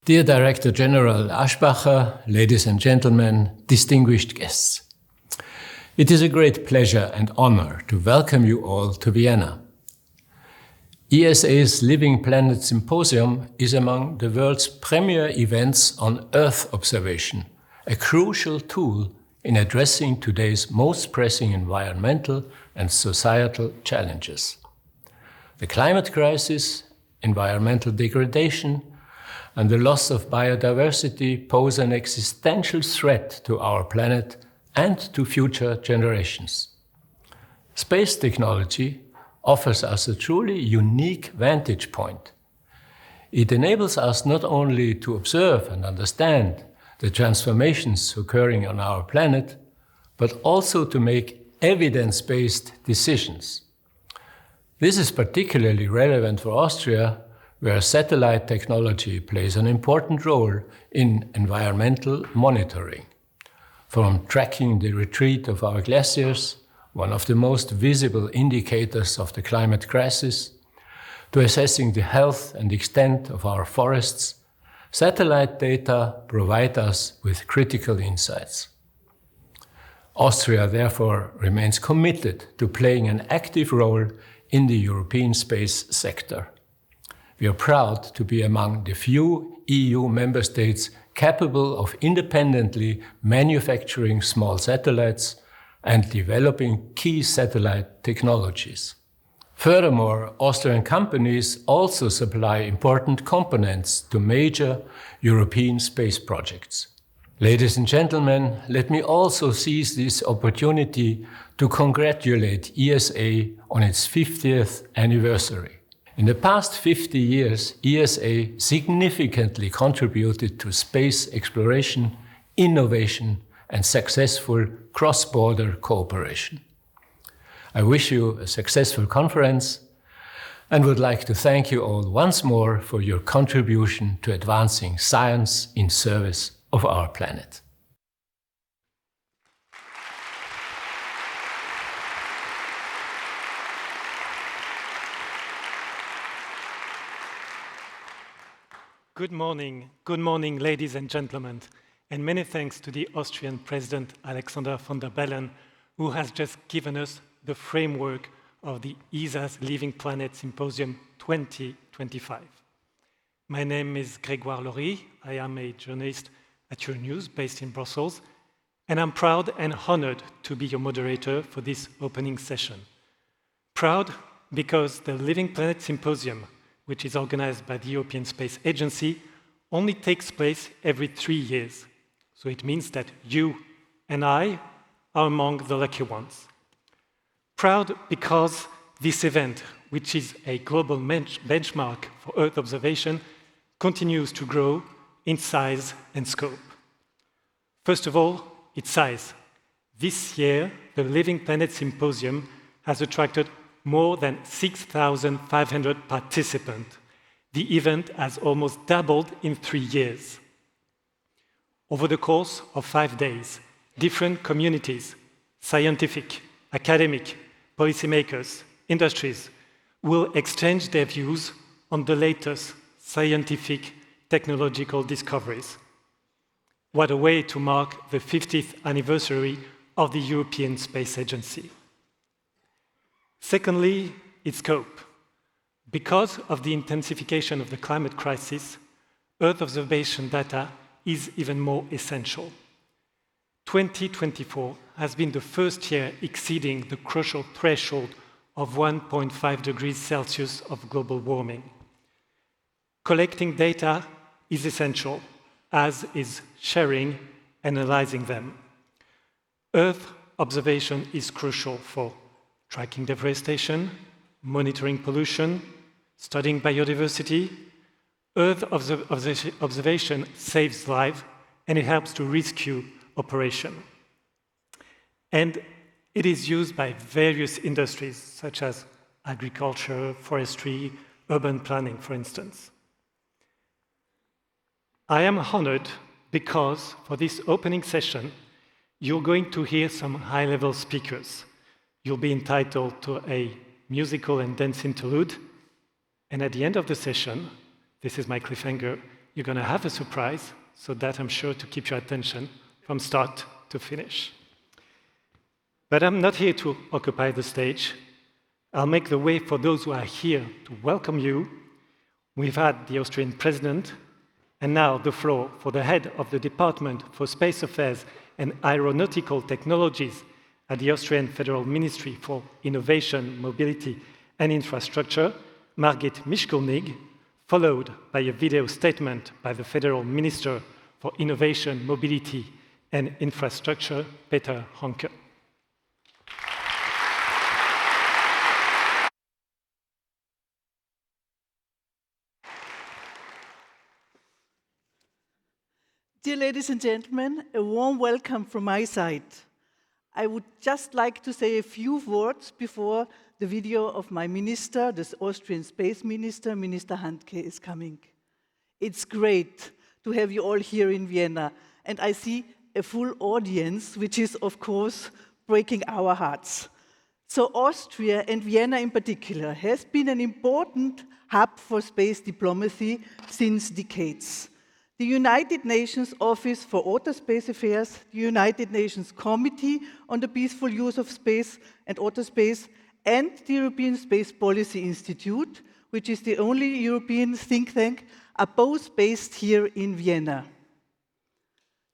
Dear Director General Aschbacher, ladies and gentlemen, distinguished guests. It is a great pleasure and honor to welcome you all to Vienna. ESA's Living Planet Symposium is among the world's premier events on Earth observation, a crucial tool in addressing today's most pressing environmental and societal challenges. The climate crisis, environmental degradation, and the loss of biodiversity pose an existential threat to our planet and to future generations. Space technology offers us a truly unique vantage point. It enables us not only to observe and understand the transformations occurring on our planet, but also to make evidence-based decisions. This is particularly relevant for Austria, where satellite technology plays an important role in environmental monitoring. From tracking the retreat of our glaciers, one of the most visible indicators of the climate crisis, to assessing the health and extent of our forests, satellite data provide us with critical insights. Austria, therefore, remains committed to playing an active role in the European space sector. We are proud to be among the few EU member states capable of independently manufacturing small satellites and developing key satellite technologies. Furthermore, Austrian companies also supply important components to major European space projects. Ladies and gentlemen, let me also seize this opportunity to congratulate ESA on its 50th anniversary. In the past 50 years, ESA significantly contributed to space exploration, innovation, and successful cross-border cooperation. I wish you a successful conference and would like to thank you all once more for your contribution to advancing science in service of our planet. Good morning, ladies and gentlemen, and many thanks to the Austrian President Alexander von der Bellen, who has just given us the framework of the ESA's Living Planet Symposium 2025. My name is Grégoire Laurie. I am a journalist at Euronews based in Brussels, and I'm proud and honored to be your moderator for this opening session. Proud because the Living Planet Symposium, which is organized by the European Space Agency, only takes place every 3 years. So it means that you and I are among the lucky ones. Proud because this event, which is a global benchmark for Earth observation, continues to grow in size and scope. First of all, its size. This year, the Living Planet Symposium has attracted more than 6,500 participants. The event has almost doubled in 3 years. Over the course of 5 days, different communities, scientific, academic, policymakers, industries, will exchange their views on the latest scientific technological discoveries. What a way to mark the 50th anniversary of the European Space Agency. Secondly, its scope. Because of the intensification of the climate crisis, Earth observation data is even more essential. 2024 has been the first year exceeding the crucial threshold of 1.5 degrees Celsius of global warming. Collecting data is essential, as is sharing and analyzing them. Earth observation is crucial for tracking deforestation, monitoring pollution, studying biodiversity. Earth observation saves lives, and it helps to rescue operation. And it is used by various industries, such as agriculture, forestry, urban planning, for instance. I am honored because for this opening session, you're going to hear some high-level speakers. You'll be entitled to a musical and dance interlude. And at the end of the session, this is my cliffhanger, you're going to have a surprise, so that I'm sure to keep your attention from start to finish. But I'm not here to occupy the stage. I'll make the way for those who are here to welcome you. We've had the Austrian President, and now the floor for the head of the Department for Space Affairs and Aeronautical Technologies at the Austrian Federal Ministry for Innovation, Mobility and Infrastructure, Margit Mischkulnig, followed by a video statement by the Federal Minister for Innovation, Mobility and Infrastructure, Peter Hanke. Dear ladies and gentlemen, a warm welcome from my side. I would just like to say a few words before the video of my minister, the Austrian Space Minister, Minister Hanke, is coming. It's great to have you all here in Vienna, and I see a full audience, which is, of course, breaking our hearts. So Austria, and Vienna in particular, has been an important hub for space diplomacy since decades. The United Nations Office for Outer Space Affairs, the United Nations Committee on the Peaceful Use of Space and Outer Space, and the European Space Policy Institute, which is the only European think tank, are both based here in Vienna.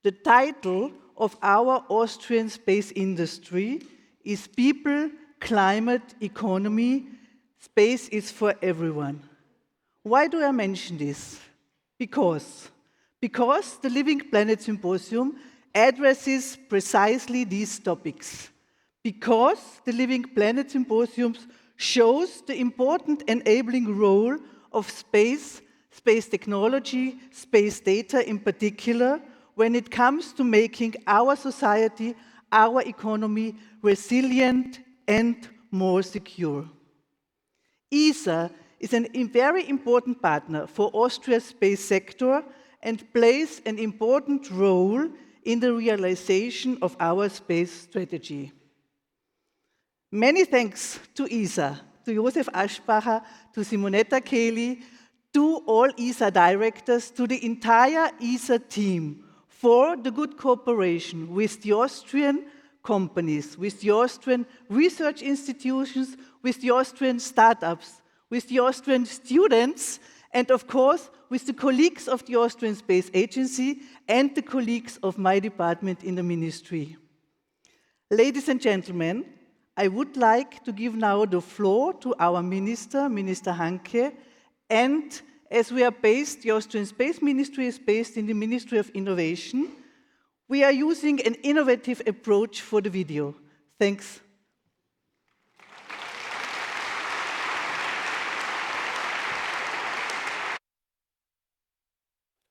The title of our Austrian space industry is People, Climate, Economy, Space is for Everyone. Why do I mention this? Because the Living Planet Symposium addresses precisely these topics. Because the Living Planet Symposium shows the important enabling role of space technology, space data in particular, when it comes to making our society, our economy resilient and more secure. ESA is a very important partner for Austria's space sector and plays an important role in the realization of our space strategy. Many thanks to ESA, to Josef Aschbacher, to Simonetta, Cheli, to all ESA directors, to the entire ESA team for the good cooperation with the Austrian companies, with the Austrian research institutions, with the Austrian startups, with the Austrian students, and of course, with the colleagues of the Austrian Space Agency and the colleagues of my department in the ministry. Ladies and gentlemen, I would like to give now the floor to our minister, Minister Hanke, and as we are based, the Austrian Space Ministry is based in the Ministry of Innovation, we are using an innovative approach for the video. Thanks.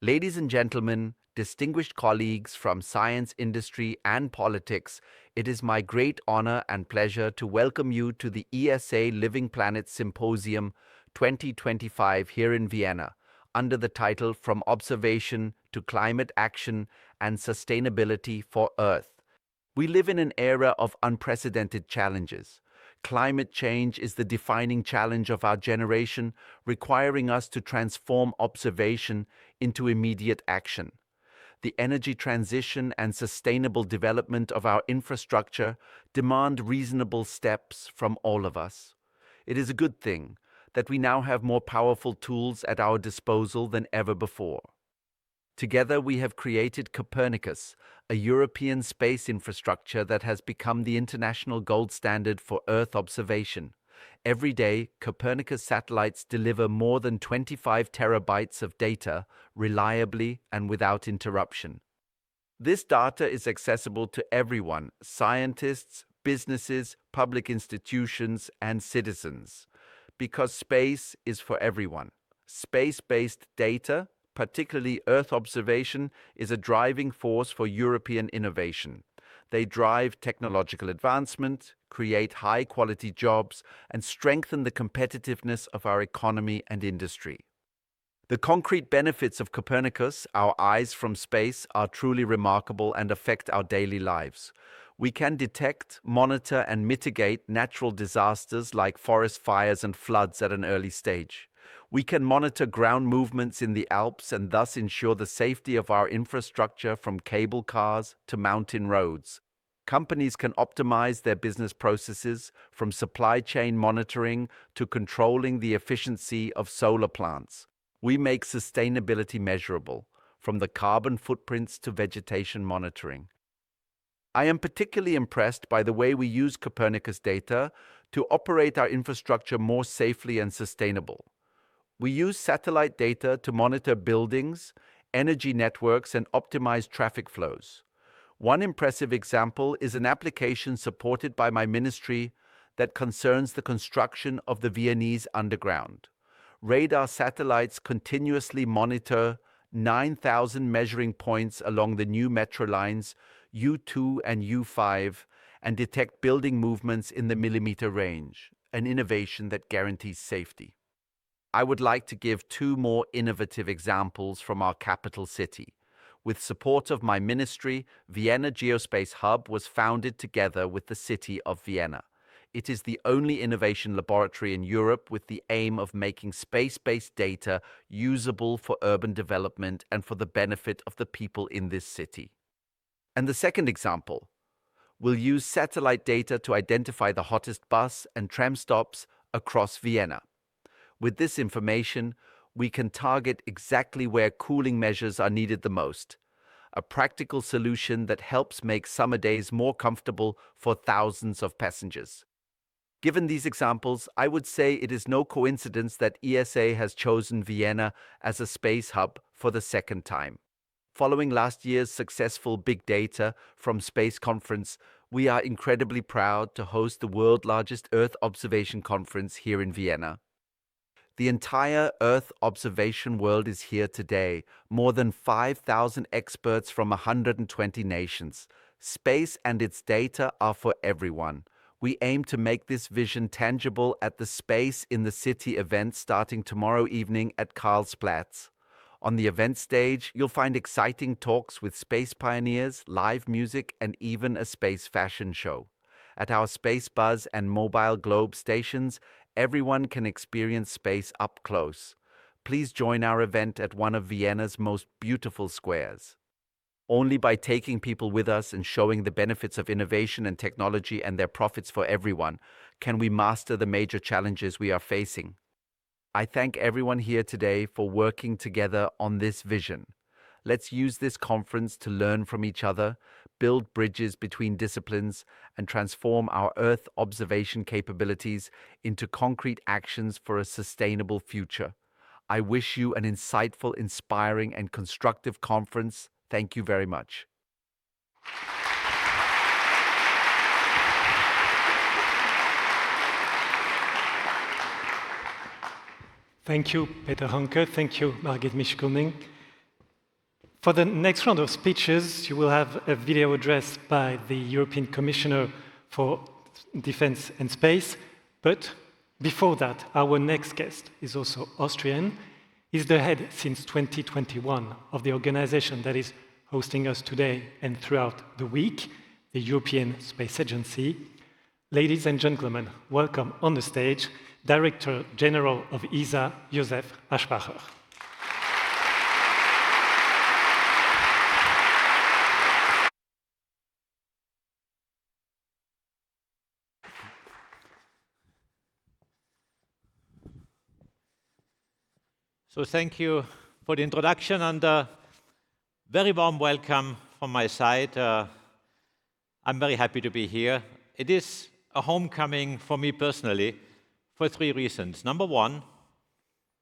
Ladies and gentlemen, distinguished colleagues from science, industry, and politics, it is my great honor and pleasure to welcome you to the ESA Living Planet Symposium 2025 here in Vienna, under the title From Observation to Climate Action and Sustainability for Earth. We live in an era of unprecedented challenges. Climate change is the defining challenge of our generation, requiring us to transform observation into immediate action. The energy transition and sustainable development of our infrastructure demand reasonable steps from all of us. It is a good thing that we now have more powerful tools at our disposal than ever before. Together we have created Copernicus, a European space infrastructure that has become the international gold standard for Earth observation. Every day, Copernicus satellites deliver more than 25 terabytes of data reliably and without interruption. This data is accessible to everyone: scientists, businesses, public institutions, and citizens. Because space is for everyone. Space-based data, particularly Earth observation, is a driving force for European innovation. They drive technological advancement, create high-quality jobs, and strengthen the competitiveness of our economy and industry. The concrete benefits of Copernicus, our eyes from space, are truly remarkable and affect our daily lives. We can detect, monitor, and mitigate natural disasters like forest fires and floods at an early stage. We can monitor ground movements in the Alps and thus ensure the safety of our infrastructure from cable cars to mountain roads. Companies can optimize their business processes from supply chain monitoring to controlling the efficiency of solar plants. We make sustainability measurable, from the carbon footprints to vegetation monitoring. I am particularly impressed by the way we use Copernicus data to operate our infrastructure more safely and sustainable. We use satellite data to monitor buildings, energy networks, and optimize traffic flows. One impressive example is an application supported by my ministry that concerns the construction of the Viennese underground. Radar satellites continuously monitor 9,000 measuring points along the new metro lines U2 and U5 and detect building movements in the millimeter range, an innovation that guarantees safety. I would like to give two more innovative examples from our capital city. With support of my ministry, Vienna Geospace Hub was founded together with the city of Vienna. It is the only innovation laboratory in Europe with the aim of making space-based data usable for urban development and for the benefit of the people in this city. And the second example, we'll use satellite data to identify the hottest bus and tram stops across Vienna. With this information, we can target exactly where cooling measures are needed the most, a practical solution that helps make summer days more comfortable for thousands of passengers. Given these examples, I would say it is no coincidence that ESA has chosen Vienna as a space hub for the second time. Following last year's successful Big Data from Space Conference, we are incredibly proud to host the world's largest Earth observation conference here in Vienna. The entire Earth observation world is here today, more than 5,000 experts from 120 nations. Space and its data are for everyone. We aim to make this vision tangible at the Space in the City event starting tomorrow evening at Karlsplatz. On the event stage, you'll find exciting talks with space pioneers, live music, and even a space fashion show. At our Space Buzz and Mobile Globe stations, everyone can experience space up close. Please join our event at one of Vienna's most beautiful squares. Only by taking people with us and showing the benefits of innovation and technology and their profits for everyone can we master the major challenges we are facing. I thank everyone here today for working together on this vision. Let's use this conference to learn from each other, build bridges between disciplines, and transform our Earth observation capabilities into concrete actions for a sustainable future. I wish you an insightful, inspiring, and constructive conference. Thank you very much. Thank you, Peter Hanke. Thank you, Margit Mischkulnig. For the next round of speeches, you will have a video address by the European Commissioner for Defense and Space. But before that, our next guest is also Austrian. He's the head since 2021 of the organization that is hosting us today and throughout the week, the European Space Agency. Ladies and gentlemen, welcome on the stage, Director General of ESA, Josef Aschbacher. So thank you for the introduction and a very warm welcome from my side. I'm very happy to be here. It is a homecoming for me personally for three reasons. Number one,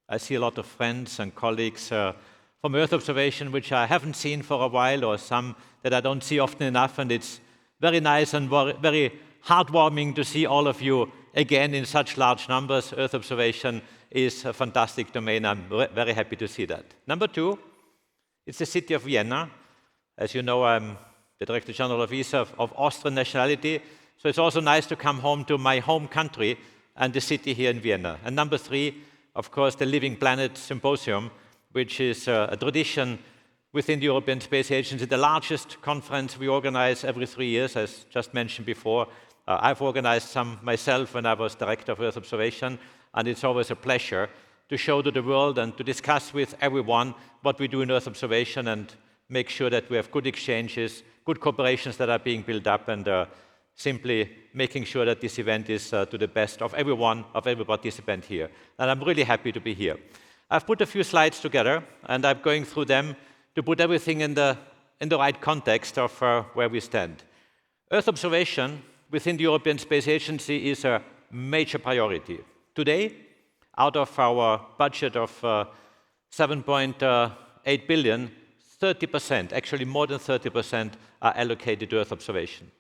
I see a lot of friends and colleagues from Earth observation which I haven't seen for a while, or some that I don't see often enough, and it's very nice and very heartwarming to see all of you again in such large numbers. Earth observation is a fantastic domain. I'm very happy to see that. Number two, it's the city of Vienna. As you know, I'm the Director General of ESA of Austrian nationality, so it's also nice to come home to my home country and the city here in Vienna. And number three, of course, the Living Planet Symposium, which is a tradition within the European Space Agency, the largest conference we organize every 3 years, as just mentioned before. I've organized some myself when I was Director of Earth Observation, and it's always a pleasure to show to the world and to discuss with everyone what we do in Earth observation and make sure that we have good exchanges, good cooperations that are being built up, and simply making sure that this event is to the best of everyone, of every participant here. And I'm really happy to be here. I've put a few slides together, and I'm going through them to put everything in the right context of where we stand. Earth observation within the European Space Agency is a major priority. Today, out of our budget of 7.8 billion, 30%, actually more than 30%, are allocated to Earth observation.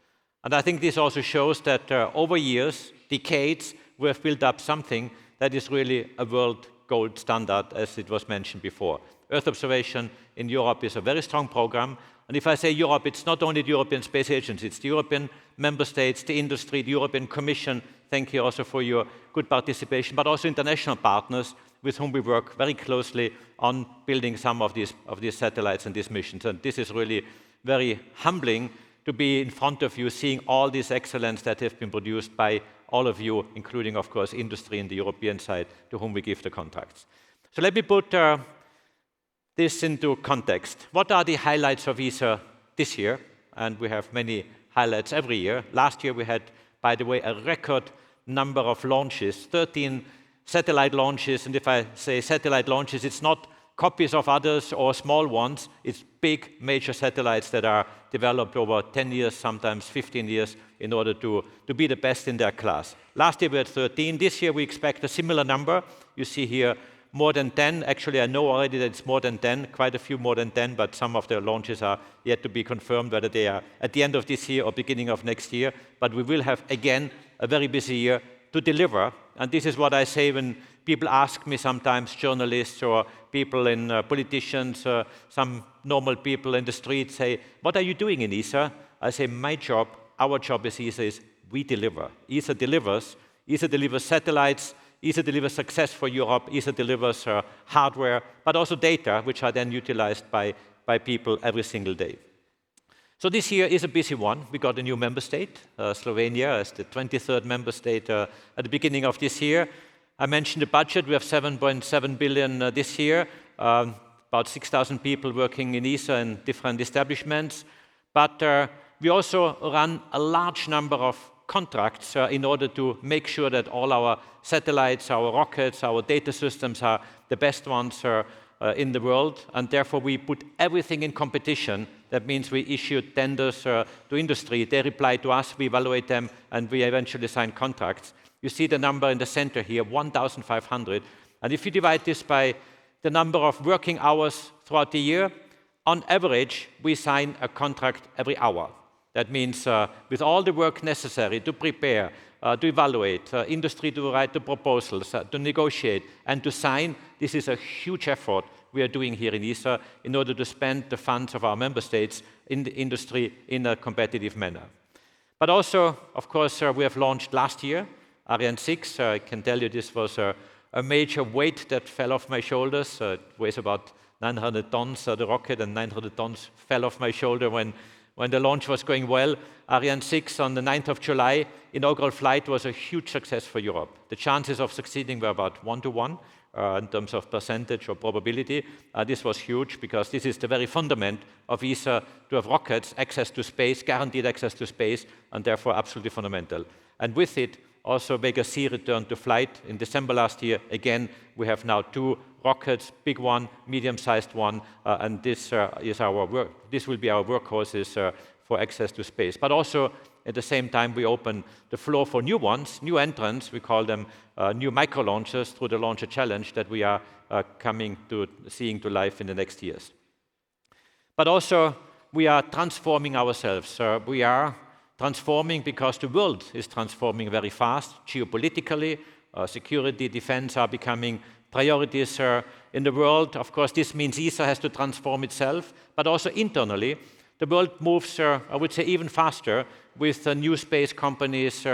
And I think this also shows that over years, decades, we have built up something that is really a world gold standard, as it was mentioned before. Earth observation in Europe is a very strong program. And if I say Europe, it's not only the European Space Agency, it's the European member states, the industry, the European Commission. Thank you also for your good participation, but also international partners with whom we work very closely on building some of these satellites and these missions. And this is really very humbling to be in front of you, seeing all this excellence that have been produced by all of you, including, of course, industry in the European side, to whom we give the contracts. So let me put this into context. What are the highlights of ESA this year? And we have many highlights every year. Last year we had, by the way, a record number of launches, 13 satellite launches. And if I say satellite launches, it's not copies of others or small ones. It's big, major satellites that are developed over 10 years, sometimes 15 years, in order to be the best in their class. Last year we had 13. This year we expect a similar number. You see here more than 10. Actually, I know already that it's more than 10, quite a few more than 10, but some of the launches are yet to be confirmed, whether they are at the end of this year or beginning of next year. But we will have, again, a very busy year to deliver. And this is what I say when people ask me sometimes, journalists or people in politicians, some normal people in the street say, what are you doing in ESA? I say, my job, our job as ESA is we deliver. ESA delivers. ESA delivers satellites. ESA delivers success for Europe. ESA delivers hardware, but also data, which are then utilized by people every single day. So this year is a busy one. We got a new member state, Slovenia, as the 23rd member state at the beginning of this year. I mentioned the budget. We have 7.7 billion this year, about 6,000 people working in ESA and different establishments. But we also run a large number of contracts in order to make sure that all our satellites, our rockets, our data systems are the best ones in the world. And therefore, we put everything in competition. That means we issue tenders to industry. They reply to us, we evaluate them, and we eventually sign contracts. You see the number in the center here, 1,500. And if you divide this by the number of working hours throughout the year, on average, we sign a contract every hour. That means with all the work necessary to prepare, to evaluate, industry to write the proposals, to negotiate, and to sign, this is a huge effort we are doing here in ESA in order to spend the funds of our member states in the industry in a competitive manner. But also, of course, we have launched last year Ariane 6. I can tell you this was a major weight that fell off my shoulders. It weighs about 900 tons, the rocket, and 900 tons fell off my shoulder when the launch was going well. Ariane 6 on the 9th of July, inaugural flight, was a huge success for Europe. The chances of succeeding were about 1-to-1 in terms of percentage or probability. This was huge because this is the very fundament of ESA, to have rockets, access to space, guaranteed access to space, and therefore absolutely fundamental. And with it, also Vega C returned to flight in December last year. Again, we have now 2 rockets, big one, medium-sized one, and this is our work. This will be our workhorses for access to space. But also, at the same time, we open the floor for new ones, new entrants. We call them new micro-launchers through the Launcher Challenge that we are seeing to life in the next years. But also, we are transforming ourselves. We are transforming because the world is transforming very fast. Geopolitically, security, defense are becoming priorities in the world. Of course, this means ESA has to transform itself, but also internally. The world moves, I would say, even faster with new space companies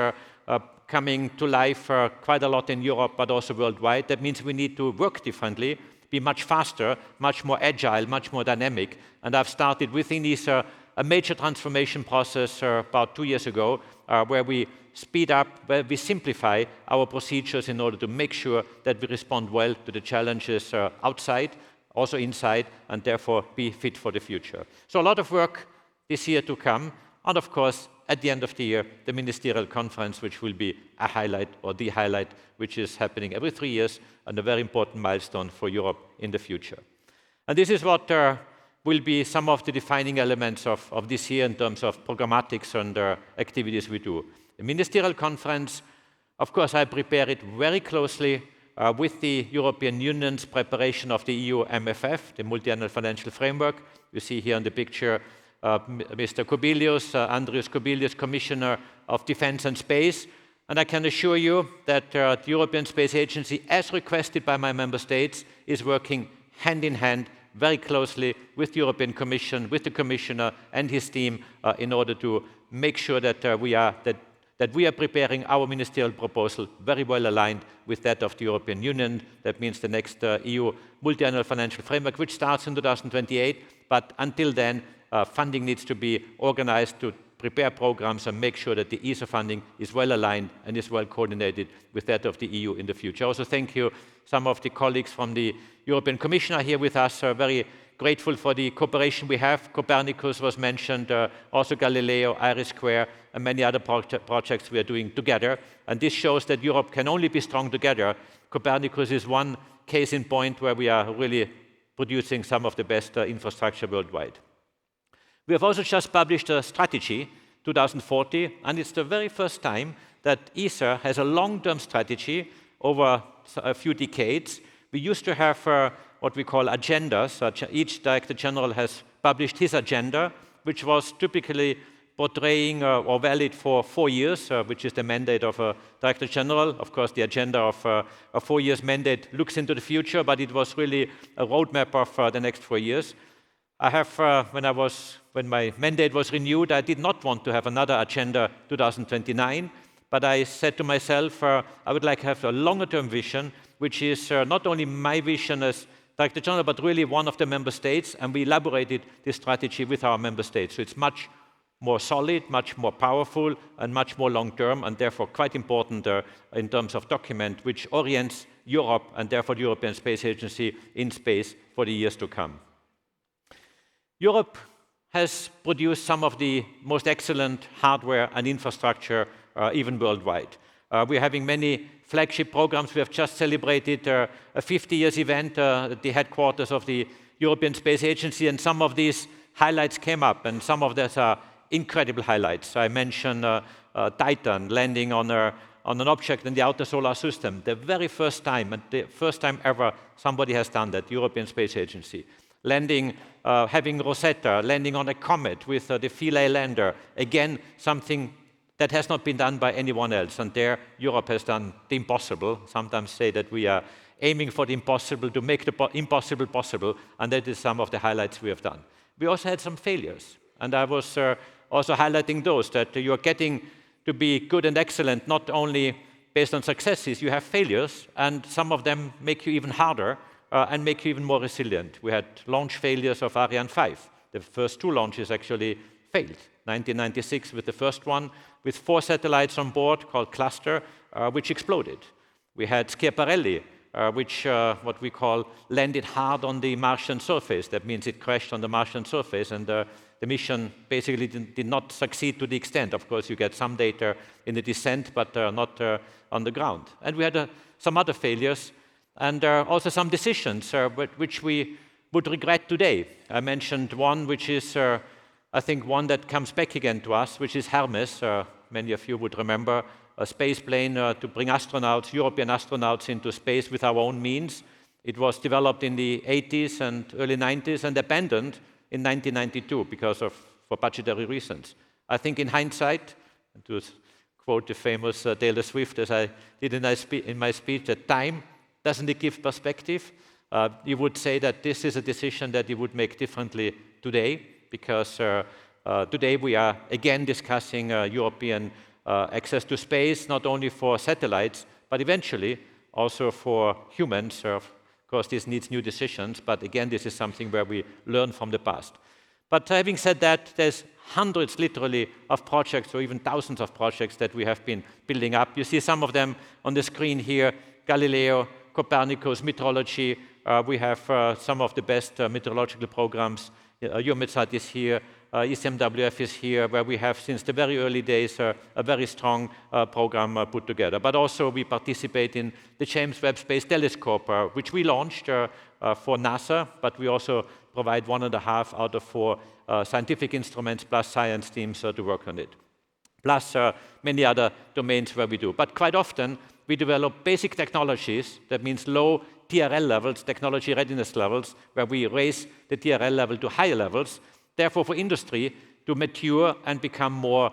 coming to life quite a lot in Europe, but also worldwide. That means we need to work differently, be much faster, much more agile, much more dynamic. And I've started within ESA a major transformation process about 2 years ago, where we speed up, where we simplify our procedures in order to make sure that we respond well to the challenges outside, also inside, and therefore be fit for the future. So a lot of work this year to come, and of course, at the end of the year, the ministerial conference, which will be a highlight, or the highlight, which is happening every 3 years, and a very important milestone for Europe in the future. And this is what will be some of the defining elements of this year in terms of programmatics and activities we do. The ministerial conference, of course, I prepare it very closely with the European Union's preparation of the EU MFF, the Multi-Annual Financial Framework. You see here in the picture Mr. Kubilius, Andrius Kubilius, Commissioner of Defense and Space. And I can assure you that the European Space Agency, as requested by my member states, is working hand in hand very closely with the European Commission, with the Commissioner and his team in order to make sure that we are preparing our ministerial proposal very well aligned with that of the European Union. That means the next EU Multi-Annual Financial Framework, which starts in 2028, but until then, funding needs to be organized to prepare programs and make sure that the ESA funding is well aligned and is well coordinated with that of the EU in the future. Also, thank you. Some of the colleagues from the European Commission are here with us, are very grateful for the cooperation we have. Copernicus was mentioned, also Galileo, IRIS², and many other projects we are doing together. And this shows that Europe can only be strong together. Copernicus is one case in point where we are really producing some of the best infrastructure worldwide. We have also just published a strategy, 2040, and it's the very first time that ESA has a long-term strategy over a few decades. We used to have what we call agendas. Each Director General has published his agenda, which was typically portraying or valid for 4 years, which is the mandate of a Director General. Of course, the agenda of a 4 years mandate looks into the future, but it was really a roadmap of the next 4 years. I have, when my mandate was renewed, I did not want to have another agenda 2029, but I said to myself, I would like to have a longer-term vision, which is not only my vision as Director General, but really one of the member states, and we elaborated this strategy with our member states. So it's much more solid, much more powerful, and much more long-term, and therefore quite important in terms of document, which orients Europe, and therefore the European Space Agency in space for the years to come. Europe has produced some of the most excellent hardware and infrastructure, even worldwide. We're having many flagship programs. We have just celebrated a 50 years event at the headquarters of the European Space Agency, and some of these highlights came up, and some of these are incredible highlights. I mentioned Titan landing on an object in the outer solar system, the very first time, and the first time ever somebody has done that, the European Space Agency. Landing, having Rosetta, landing on a comet with the Philae lander, again, something that has not been done by anyone else. And there, Europe has done the impossible. Sometimes say that we are aiming for the impossible to make the impossible possible, and that is some of the highlights we have done. We also had some failures, and I was also highlighting those, that you are getting to be good and excellent, not only based on successes, you have failures, and some of them make you even harder, and make you even more resilient. We had launch failures of Ariane 5. The first 2 launches actually failed. 1996 with the first one, with 4 satellites on board called Cluster, which exploded. We had Schiaparelli, which what we call landed hard on the Martian surface. That means it crashed on the Martian surface, and the mission basically did not succeed to the extent. Of course, you get some data in the descent, but not on the ground. And we had some other failures, and also some decisions which we would regret today. I mentioned one which is, I think, one that comes back again to us, which is Hermes. Many of you would remember a space plane to bring astronauts, European astronauts, into space with our own means. It was developed in the 80s and early 90s and abandoned in 1992 for budgetary reasons. I think in hindsight, to quote the famous Taylor Swift, as I did in my speech, that time doesn't it give perspective? You would say that this is a decision that you would make differently today, because today we are again discussing European access to space, not only for satellites, but eventually also for humans. Of course, this needs new decisions, but again, this is something where we learn from the past. But having said that, there's hundreds, literally, of projects, or even thousands of projects that we have been building up. You see some of them on the screen here: Galileo, Copernicus, meteorology. We have some of the best meteorological programs. Eumetsat is here, ECMWF is here, where we have, since the very early days, a very strong program put together. But also we participate in the James Webb Space Telescope, which we launched for NASA, but we also provide 1.5 out of 4 scientific instruments plus science teams to work on it. Plus many other domains where we do. But quite often, we develop basic technologies, that means low TRL levels, technology readiness levels, where we raise the TRL level to higher levels. Therefore, for industry to mature and become more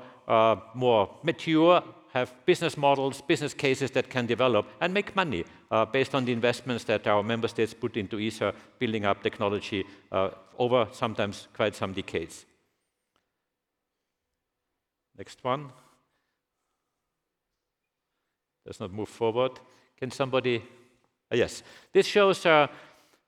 mature, have business models, business cases that can develop and make money based on the investments that our member states put into ESA, building up technology over sometimes quite some decades. Next one. Does not move forward. Can somebody? Yes. This shows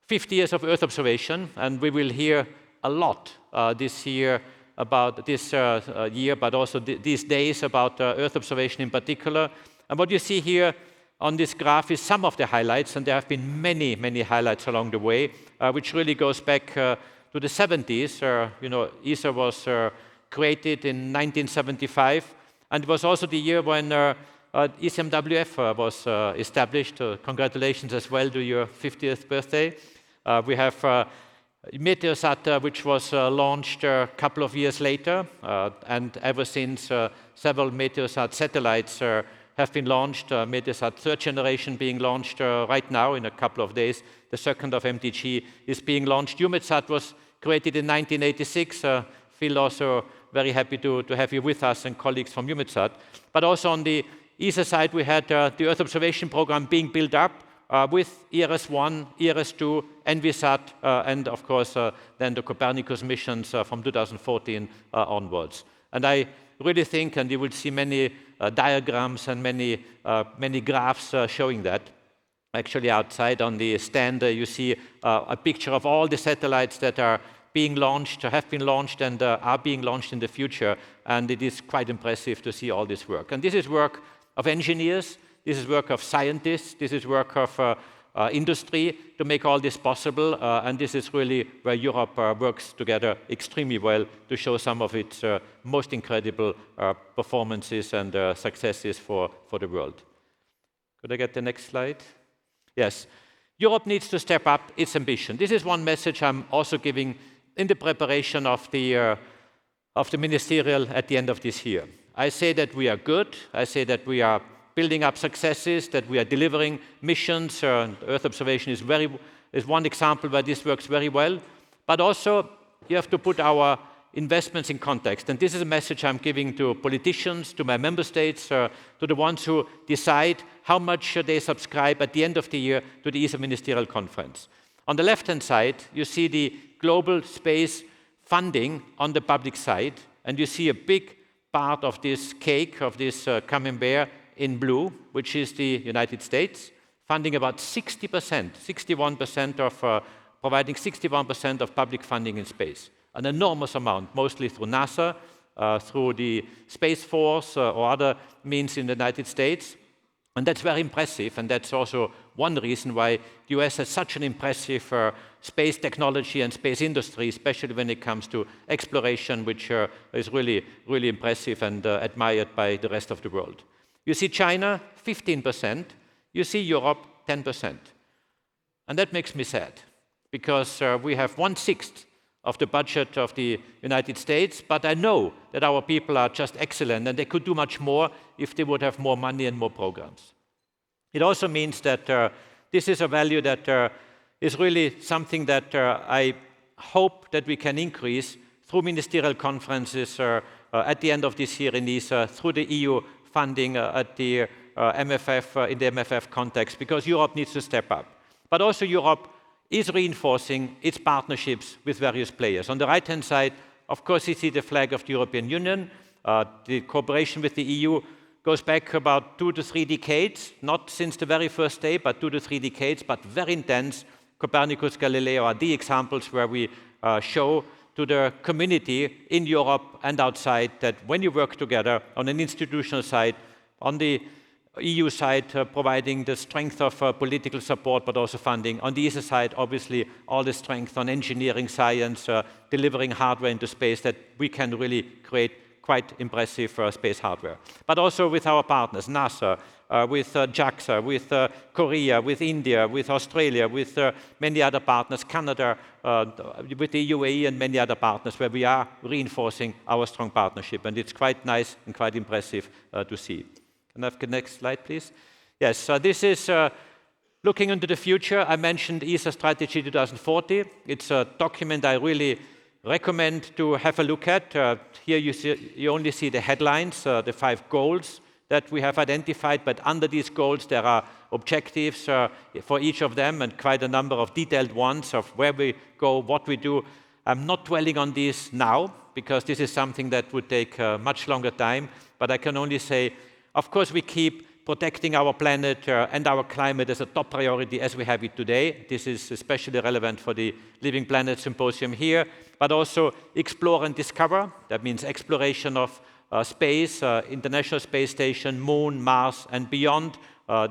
50 years of Earth observation, and we will hear a lot this year about this year, but also these days about Earth observation in particular. And what you see here on this graph is some of the highlights, and there have been many, many highlights along the way, which really goes back to the 70s. You know, ESA was created in 1975, and it was also the year when ECMWF was established. Congratulations as well to your 50th birthday. We have Eumetsat, which was launched a couple of years later, and ever since several Eumetsat satellites have been launched. Eumetsat third generation being launched right now in a couple of days. The second of MTG is being launched. Eumetsat was created in 1986. Phil, also very happy to have you with us and colleagues from Eumetsat. But also on the ESA side, we had the Earth observation program being built up with ERS-1, ERS-2, ENVISAT, and of course then the Copernicus missions from 2014 onwards. And I really think, and you will see many diagrams and many graphs showing that. Actually, outside on the stand, you see a picture of all the satellites that are being launched, have been launched, and are being launched in the future. And it is quite impressive to see all this work. And this is work of engineers, this is work of scientists, this is work of industry to make all this possible. And this is really where Europe works together extremely well to show some of its most incredible performances and successes for the world. Could I get the next slide? Yes. Europe needs to step up its ambition. This is one message I'm also giving in the preparation of the ministerial at the end of this year. I say that we are good. I say that we are building up successes, that we are delivering missions. Earth observation is one example where this works very well. But also, you have to put our investments in context. And this is a message I'm giving to politicians, to my member states, to the ones who decide how much should they subscribe at the end of the year to the ESA Ministerial Conference. On the left-hand side, you see the global space funding on the public side, and you see a big part of this cake, of this camembert in blue, which is the United States, funding about 60%, 61% of, providing 61% of public funding in space. An enormous amount, mostly through NASA, through the Space Force or other means in the United States. And that's very impressive, and that's also one reason why the US has such an impressive space technology and space industry, especially when it comes to exploration, which is really, really impressive and admired by the rest of the world. You see China, 15%. You see Europe, 10%. And that makes me sad, because we have 1/6 of the budget of the United States, but I know that our people are just excellent, and they could do much more if they would have more money and more programs. It also means that this is a value that is really something that I hope that we can increase through ministerial conferences at the end of this year in ESA, through the EU funding at the MFF, in the MFF context, because Europe needs to step up. But also Europe is reinforcing its partnerships with various players. On the right-hand side, of course, you see the flag of the European Union. The cooperation with the EU goes back about 2 to 3 decades, not since the very first day, but 2 to 3 decades, but very intense. Copernicus, Galileo are the examples where we show to the community in Europe and outside that when you work together on an institutional side, on the EU side, providing the strength of political support, but also funding. On the ESA side, obviously, all the strength on engineering, science, delivering hardware into space that we can really create quite impressive space hardware. But also with our partners, NASA, with JAXA, with Korea, with India, with Australia, with many other partners, Canada, with the UAE and many other partners where we are reinforcing our strong partnership. And it's quite nice and quite impressive to see. Can I have the next slide, please? Yes, so this is looking into the future. I mentioned ESA Strategy 2040. It's a document I really recommend to have a look at. Here you only see the headlines, the 5 goals that we have identified, but under these goals there are objectives for each of them and quite a number of detailed ones of where we go, what we do. I'm not dwelling on this now because this is something that would take much longer time, but I can only say, of course, we keep protecting our planet and our climate as a top priority as we have it today. This is especially relevant for the Living Planet Symposium here, but also explore and discover. That means exploration of space, International Space Station, Moon, Mars, and beyond,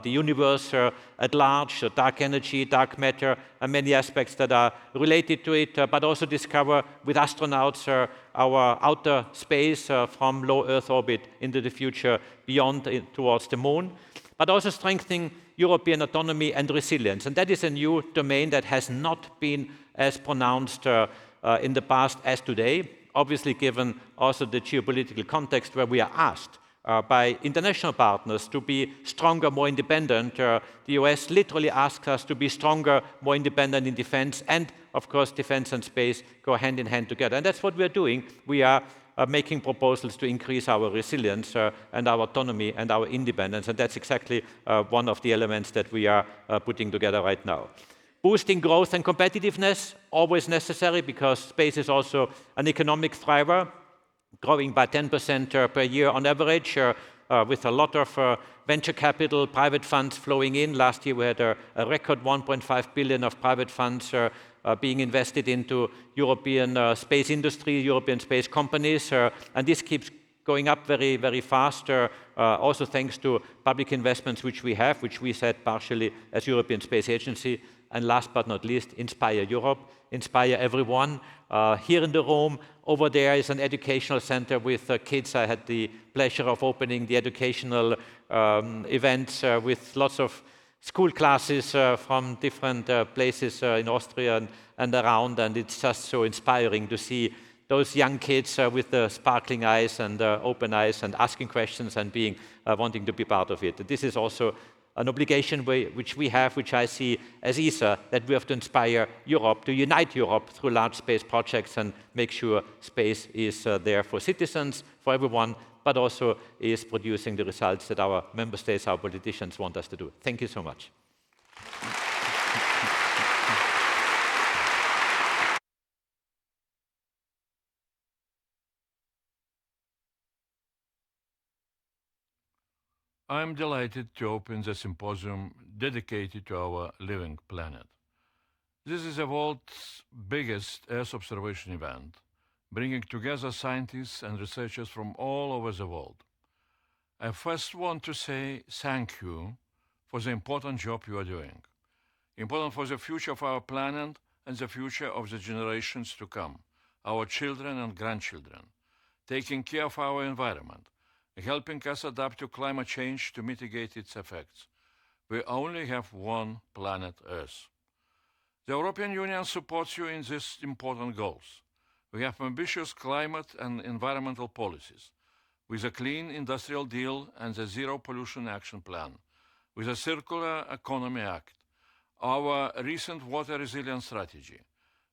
the universe at large, dark energy, dark matter, and many aspects that are related to it, but also discover with astronauts our outer space from low Earth orbit into the future beyond towards the Moon, but also strengthening European autonomy and resilience. And that is a new domain that has not been as pronounced in the past as today, obviously given also the geopolitical context where we are asked by international partners to be stronger, more independent. The US literally asks us to be stronger, more independent in defense, and of course defense and space go hand in hand together. And that's what we're doing. We are making proposals to increase our resilience and our autonomy and our independence, and that's exactly one of the elements that we are putting together right now. Boosting growth and competitiveness, always necessary because space is also an economic driver, growing by 10% per year on average, with a lot of venture capital, private funds flowing in. Last year we had a record 1.5 billion of private funds being invested into European space industry, European space companies, and this keeps going up very, very fast, also thanks to public investments which we have, which we set partially as European Space Agency. And last but not least, inspire Europe, inspire everyone. Here in the room, over there is an educational center with kids. I had the pleasure of opening the educational events with lots of school classes from different places in Austria and around, and it's just so inspiring to see those young kids with the sparkling eyes and open eyes and asking questions and being wanting to be part of it. This is also an obligation which we have, which I see as ESA, that we have to inspire Europe, to unite Europe through large space projects and make sure space is there for citizens, for everyone, but also is producing the results that our member states, our politicians want us to do. Thank you so much. I'm delighted to open the symposium dedicated to our living planet. This is the world's biggest Earth observation event, bringing together scientists and researchers from all over the world. I first want to say thank you for the important job you are doing, important for the future of our planet and the future of the generations to come, our children and grandchildren, taking care of our environment, helping us adapt to climate change to mitigate its effects. We only have one planet Earth. The European Union supports you in these important goals. We have ambitious climate and environmental policies, with a Clean Industrial Deal and the Zero Pollution Action Plan, with a Circular Economy Act, our recent Water Resilience Strategy,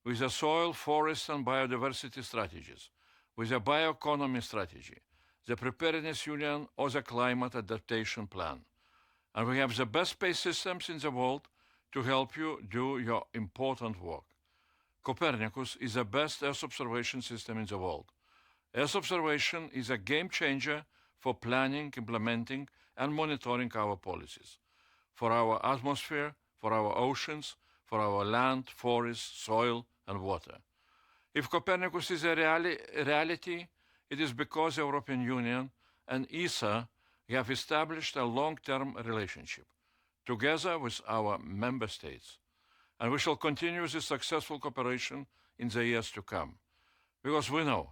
with the Soil, Forest and Biodiversity Strategies, with the Bioeconomy Strategy, the Preparedness Union or the Climate Adaptation Plan. And we have the best space systems in the world to help you do your important work. Copernicus is the best Earth observation system in the world. Earth observation is a game changer for planning, implementing, and monitoring our policies, for our atmosphere, for our oceans, for our land, forests, soil, and water. If Copernicus is a reality, it is because the European Union and ESA have established a long-term relationship together with our member states. And we shall continue this successful cooperation in the years to come. Because we know,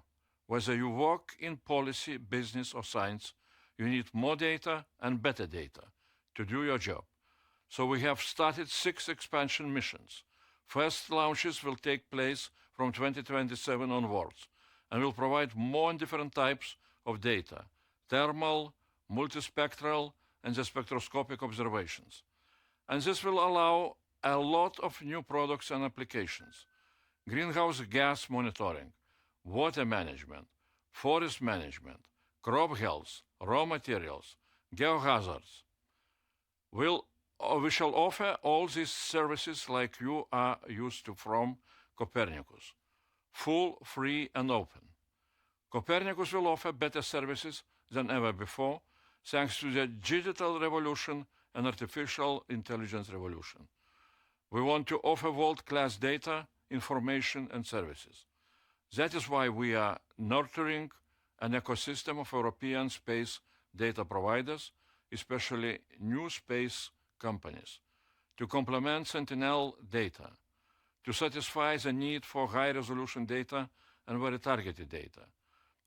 whether you work in policy, business, or science, you need more data and better data to do your job. So we have started 6 expansion missions. First launches will take place from 2027 onwards, and will provide more and different types of data, thermal, multispectral, and the spectroscopic observations. And this will allow a lot of new products and applications. Greenhouse gas monitoring, water management, forest management, crop health, raw materials, geohazards. We shall offer all these services like you are used to from Copernicus, full, free, and open. Copernicus will offer better services than ever before, thanks to the digital revolution and artificial intelligence revolution. We want to offer world-class data, information, and services. That is why we are nurturing an ecosystem of European space data providers, especially new space companies, to complement Sentinel data, to satisfy the need for high-resolution data and very targeted data.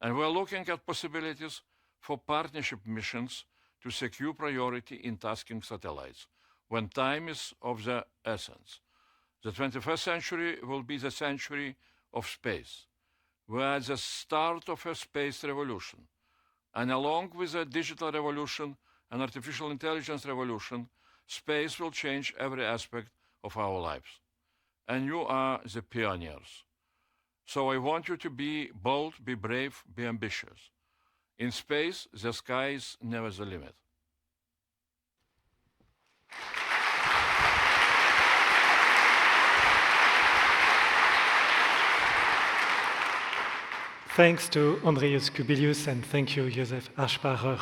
And we're looking at possibilities for partnership missions to secure priority in tasking satellites when time is of the essence. The 21st century will be the century of space. We're at the start of a space revolution. And along with the digital revolution and artificial intelligence revolution, space will change every aspect of our lives. And you are the pioneers. So I want you to be bold, be brave, be ambitious. In space, the sky is never the limit. Thanks to Andrius Kubilius and thank you, Josef Aschbacher.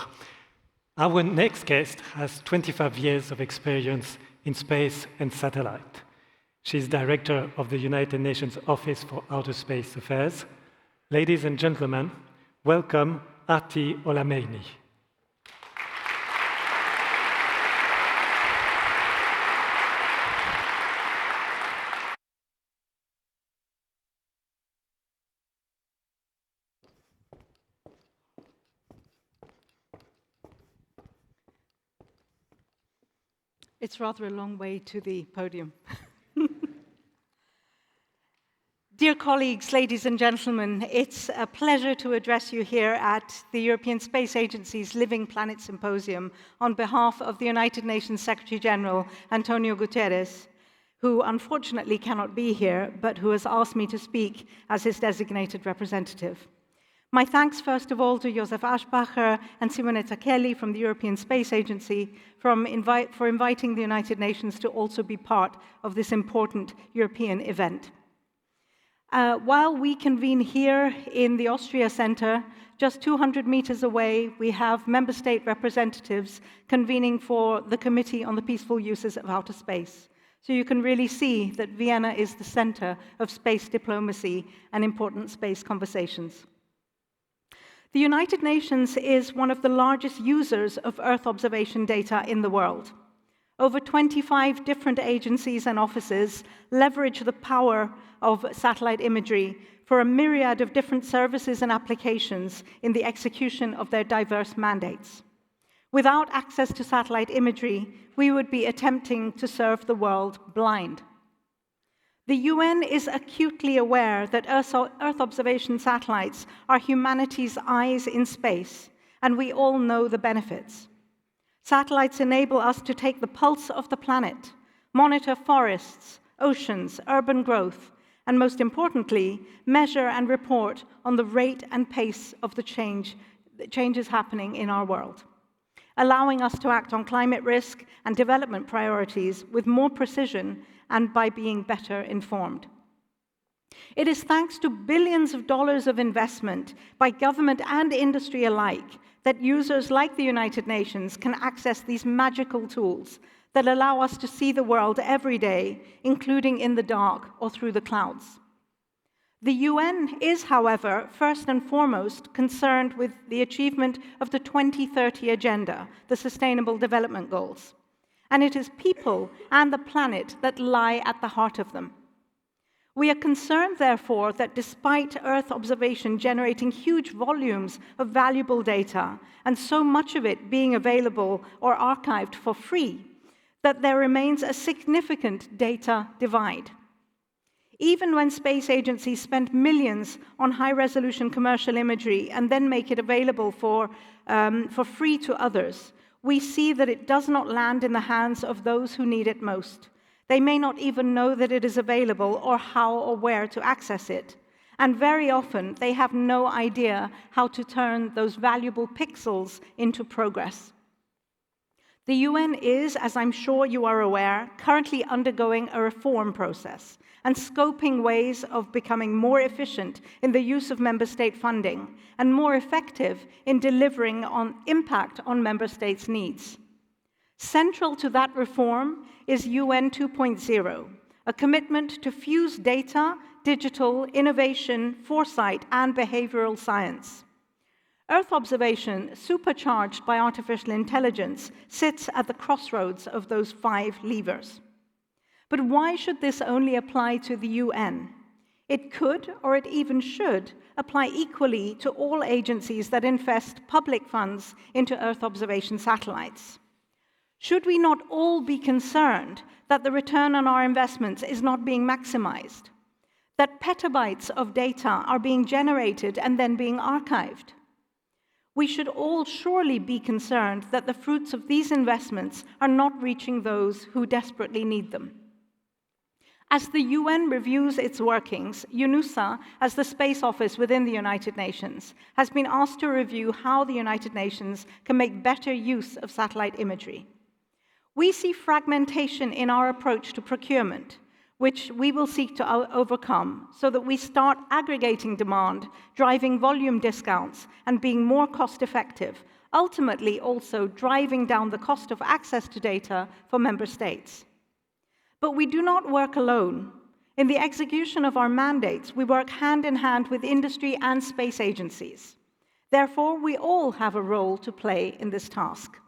Our next guest has 25 years of experience in space and satellite. She's director of the United Nations Office for Outer Space Affairs. Ladies and gentlemen, welcome Arti Olameini. It's rather a long way to the podium. Dear colleagues, ladies and gentlemen, it's a pleasure to address you here at the European Space Agency's Living Planet Symposium on behalf of the United Nations Secretary General, Antonio Guterres, who unfortunately cannot be here, but who has asked me to speak as his designated representative. My thanks, first of all, to Josef Aschbacher and Simonetta Cheli from the European Space Agency for inviting the United Nations to also be part of this important European event. While we convene here in the Austria Center, just 200 meters away, we have member state representatives convening for the Committee on the Peaceful Uses of Outer Space. So you can really see that Vienna is the center of space diplomacy and important space conversations. The United Nations is one of the largest users of Earth observation data in the world. Over 25 different agencies and offices leverage the power of satellite imagery for a myriad of different services and applications in the execution of their diverse mandates. Without access to satellite imagery, we would be attempting to serve the world blind. The UN is acutely aware that Earth observation satellites are humanity's eyes in space, and we all know the benefits. Satellites enable us to take the pulse of the planet, monitor forests, oceans, urban growth, and most importantly, measure and report on the rate and pace of the changes happening in our world, allowing us to act on climate risk and development priorities with more precision and by being better informed. It is thanks to billions of dollars of investment by government and industry alike that users like the United Nations can access these magical tools that allow us to see the world every day, including in the dark or through the clouds. The UN is, however, first and foremost concerned with the achievement of the 2030 Agenda, the Sustainable Development Goals. And it is people and the planet that lie at the heart of them. We are concerned, therefore, that despite Earth observation generating huge volumes of valuable data, and so much of it being available or archived for free, that there remains a significant data divide. Even when space agencies spend millions on high-resolution commercial imagery and then make it available for free to others, we see that it does not land in the hands of those who need it most. They may not even know that it is available or how or where to access it. And very often, they have no idea how to turn those valuable pixels into progress. The UN is, as I'm sure you are aware, currently undergoing a reform process and scoping ways of becoming more efficient in the use of member state funding and more effective in delivering on impact on member states' needs. Central to that reform is UN 2.0, a commitment to fuse data, digital, innovation, foresight, and behavioral science. Earth observation, supercharged by artificial intelligence, sits at the crossroads of those 5 levers. But why should this only apply to the UN? It could, or it even should, apply equally to all agencies that invest public funds into Earth observation satellites. Should we not all be concerned that the return on our investments is not being maximized? That petabytes of data are being generated and then being archived? We should all surely be concerned that the fruits of these investments are not reaching those who desperately need them. As the UN reviews its workings, UNUSA, as the space office within the United Nations, has been asked to review how the United Nations can make better use of satellite imagery. We see fragmentation in our approach to procurement, which we will seek to overcome so that we start aggregating demand, driving volume discounts, and being more cost-effective, ultimately also driving down the cost of access to data for member states. But we do not work alone. In the execution of our mandates, we work hand in hand with industry and space agencies. Therefore, we all have a role to play in this task.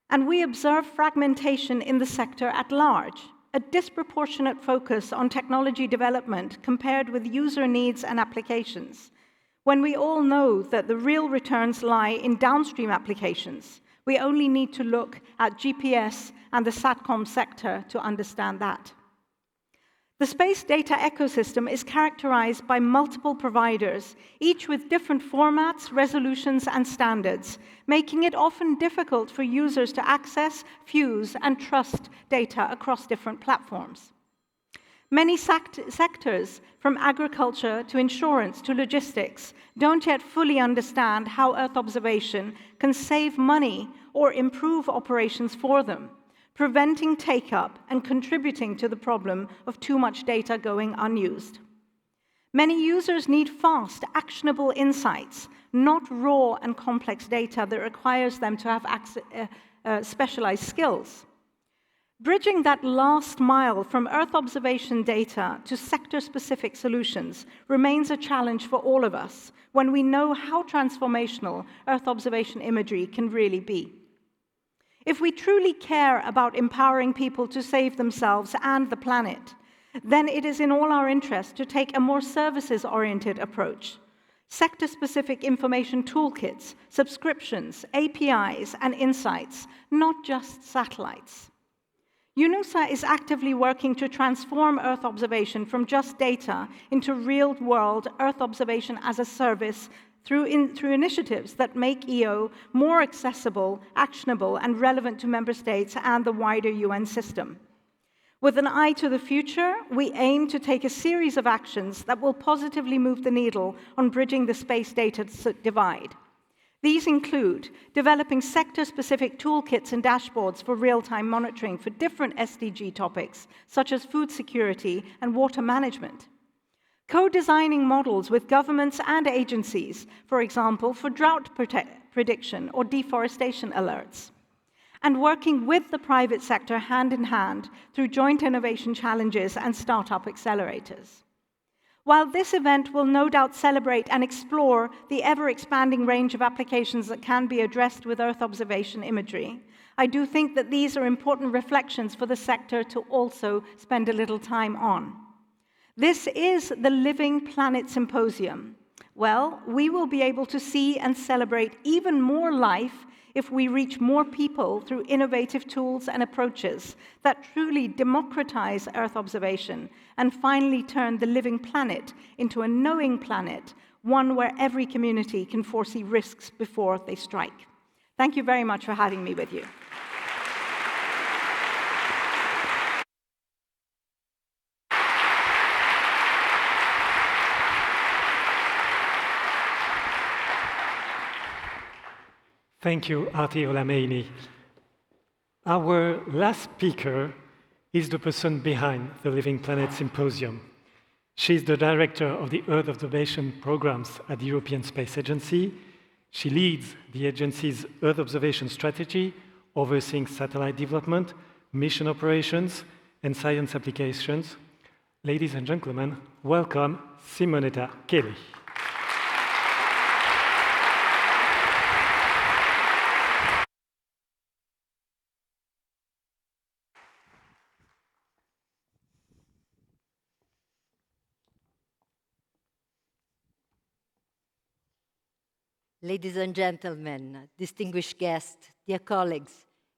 And we observe fragmentation in the sector at large, a disproportionate focus on technology development compared with user needs and applications, when we all know that the real returns lie in downstream applications. We only need to look at GPS and the SATCOM sector to understand that. The space data ecosystem is characterized by multiple providers, each with different formats, resolutions, and standards, making it often difficult for users to access, fuse, and trust data across different platforms. Many sectors, from agriculture to insurance to logistics, don't yet fully understand how Earth observation can save money or improve operations for them, preventing take-up and contributing to the problem of too much data going unused. Many users need fast, actionable insights, not raw and complex data that requires them to have specialized skills. Bridging that last mile from Earth observation data to sector-specific solutions remains a challenge for all of us when we know how transformational Earth observation imagery can really be. If we truly care about empowering people to save themselves and the planet, then it is in all our interest to take a more services-oriented approach. Sector-specific information toolkits, subscriptions, APIs, and insights, not just satellites. UNUSA is actively working to transform Earth observation from just data into real-world Earth observation as a service through initiatives that make EO more accessible, actionable, and relevant to member states and the wider UN system. With an eye to the future, we aim to take a series of actions that will positively move the needle on bridging the space data divide. These include developing sector-specific toolkits and dashboards for real-time monitoring for different SDG topics, such as food security and water management. Co-designing models with governments and agencies, for example, for drought prediction or deforestation alerts. And working with the private sector hand in hand through joint innovation challenges and startup accelerators. While this event will no doubt celebrate and explore the ever-expanding range of applications that can be addressed with Earth observation imagery, I do think that these are important reflections for the sector to also spend a little time on. This is the Living Planet Symposium. Well, we will be able to see and celebrate even more life if we reach more people through innovative tools and approaches that truly democratize Earth observation and finally turn the living planet into a knowing planet, one where every community can foresee risks before they strike. Thank you very much for having me with you. Thank you, Arti Olameini. Our last speaker is the person behind the Living Planet Symposium. She's the director of the Earth observation programs at the European Space Agency. She leads the agency's Earth observation strategy, overseeing satellite development, mission operations, and science applications. Ladies and gentlemen, welcome Simonetta Cheli. Ladies and gentlemen, distinguished guests, dear colleagues,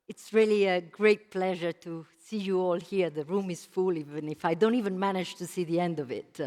it's really a great pleasure to see you all here. The room is full, even if I don't even manage to see the end of it.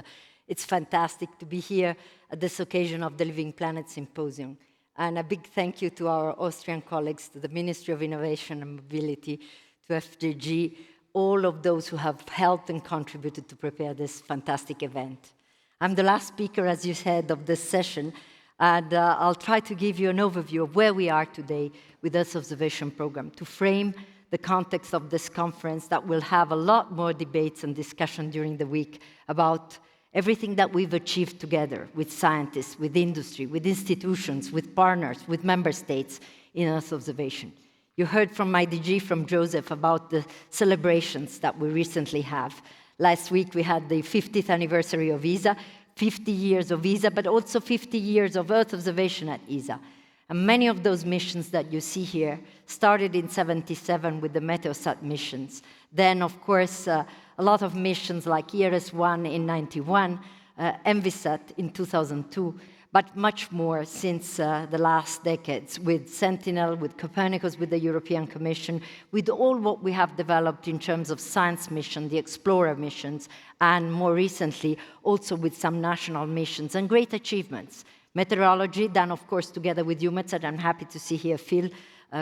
It's fantastic to be here at this occasion of the Living Planet Symposium. And a big thank you to our Austrian colleagues, to the Ministry of Innovation and Mobility, to FDG, all of those who have helped and contributed to prepare this fantastic event. I'm the last speaker, as you said, of this session, and I'll try to give you an overview of where we are today with this observation program to frame the context of this conference that will have a lot more debates and discussion during the week about everything that we've achieved together with scientists, with industry, with institutions, with partners, with member states in Earth observation. You heard from my DG, from Josef, about the celebrations that we recently have. Last week we had the 50th anniversary of ESA, 50 years of ESA, but also 50 years of Earth observation at ESA. And many of those missions that you see here started in '77 with the Meteosat missions. Then, of course, a lot of missions like ERS-1 in '91, Eumetsat in 2002, but much more since the last decades with Sentinel, with Copernicus, with the European Commission, with all what we have developed in terms of science mission, the Explorer missions, and more recently also with some national missions and great achievements. Meteorology, done of course together with Eumetsat. I'm happy to see here Phil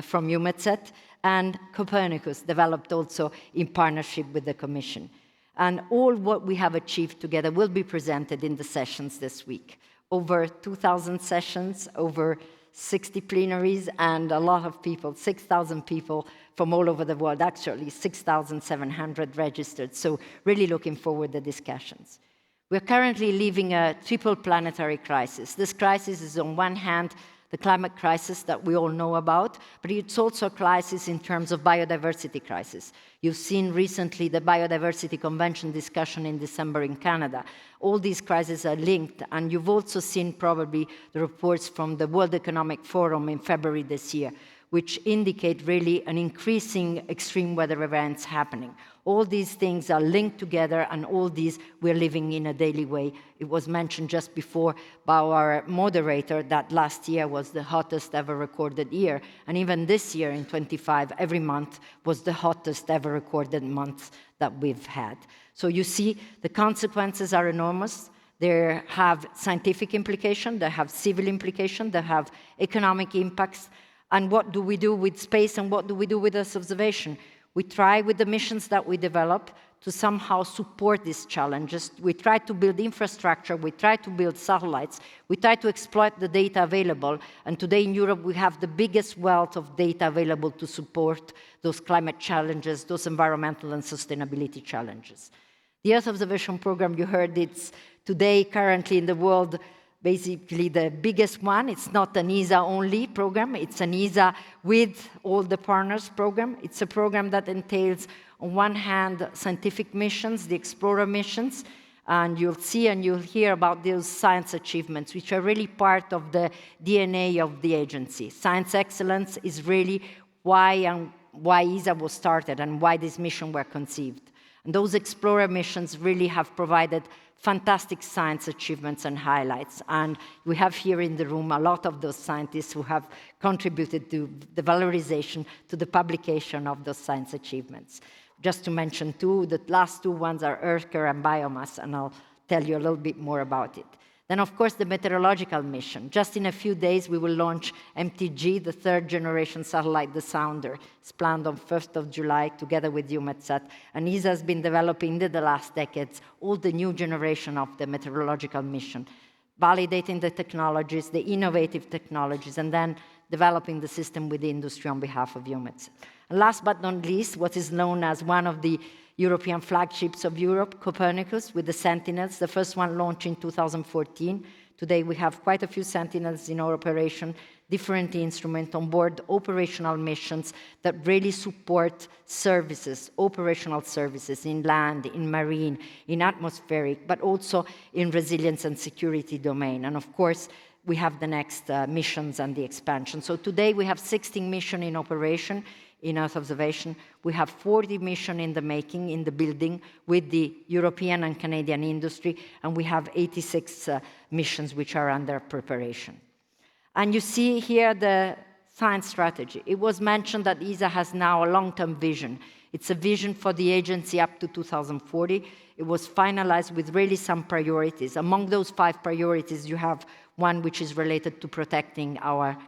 from Eumetsat, and Copernicus, developed also in partnership with the Commission. And all what we have achieved together will be presented in the sessions this week. Over 2,000 sessions, over 60 plenaries, and a lot of people, 6,000 people from all over the world, actually 6,700 registered. So really looking forward to the discussions. We're currently living a triple planetary crisis. This crisis is on one hand the climate crisis that we all know about, but it's also a crisis in terms of biodiversity crisis. You've seen recently the Biodiversity Convention discussion in December in Canada. All these crises are linked, and you've also seen probably the reports from the World Economic Forum in February this year, which indicate really an increasing extreme weather events happening. All these things are linked together, and all these we're living in a daily way. It was mentioned just before by our moderator that last year was the hottest ever recorded year, and even this year in 25, every month was the hottest ever recorded month that we've had. So you see, the consequences are enormous. They have scientific implication, they have civil implication, they have economic impacts. And what do we do with space, and what do we do with Earth observation? We try with the missions that we develop to somehow support these challenges. We try to build infrastructure, we try to build satellites, we try to exploit the data available, and today in Europe we have the biggest wealth of data available to support those climate challenges, those environmental and sustainability challenges. The Earth observation program, you heard, it's today currently in the world basically the biggest one. It's not an ESA-only program. It's an ESA with all the partners program. It's a program that entails, on one hand, scientific missions, the Explorer missions, And you'll see and you'll hear about those science achievements, which are really part of the DNA of the agency. Science excellence is really why ESA was started and why this mission were conceived. And those Explorer missions really have provided fantastic science achievements and highlights. And we have here in the room a lot of those scientists who have contributed to the valorization, to the publication of those science achievements. Just to mention two, the last two ones are Hanke and Biomass, and I'll tell you a little bit more about it. Then, of course, the meteorological mission. Just in a few days, we will launch MTG, the third generation satellite, the Sounder. It's planned on 1st of July together with Eumetsat. And ESA has been developing in the last decades all the new generation of the meteorological mission, validating the technologies, the innovative technologies, and then developing the system with the industry on behalf of Eumetsat. And last but not least, what is known as one of the European flagships of Europe, Copernicus, with the Sentinels, the first one launched in 2014. Today we have quite a few Sentinels in our operation, different instruments on board, operational missions that really support services, operational services in land, in marine, in atmospheric, but also in resilience and security domain. And of course, we have the next missions and the expansion. So today we have 16 missions in operation in Earth observation. We have 40 missions in the making, in the building, with the European and Canadian industry, and we have 86 missions which are under preparation. And you see here the science strategy. It was mentioned that ESA has now a long-term vision. It's a vision for the agency up to 2040. It was finalized with really some priorities. Among those 5 priorities, you have one which is related to protecting our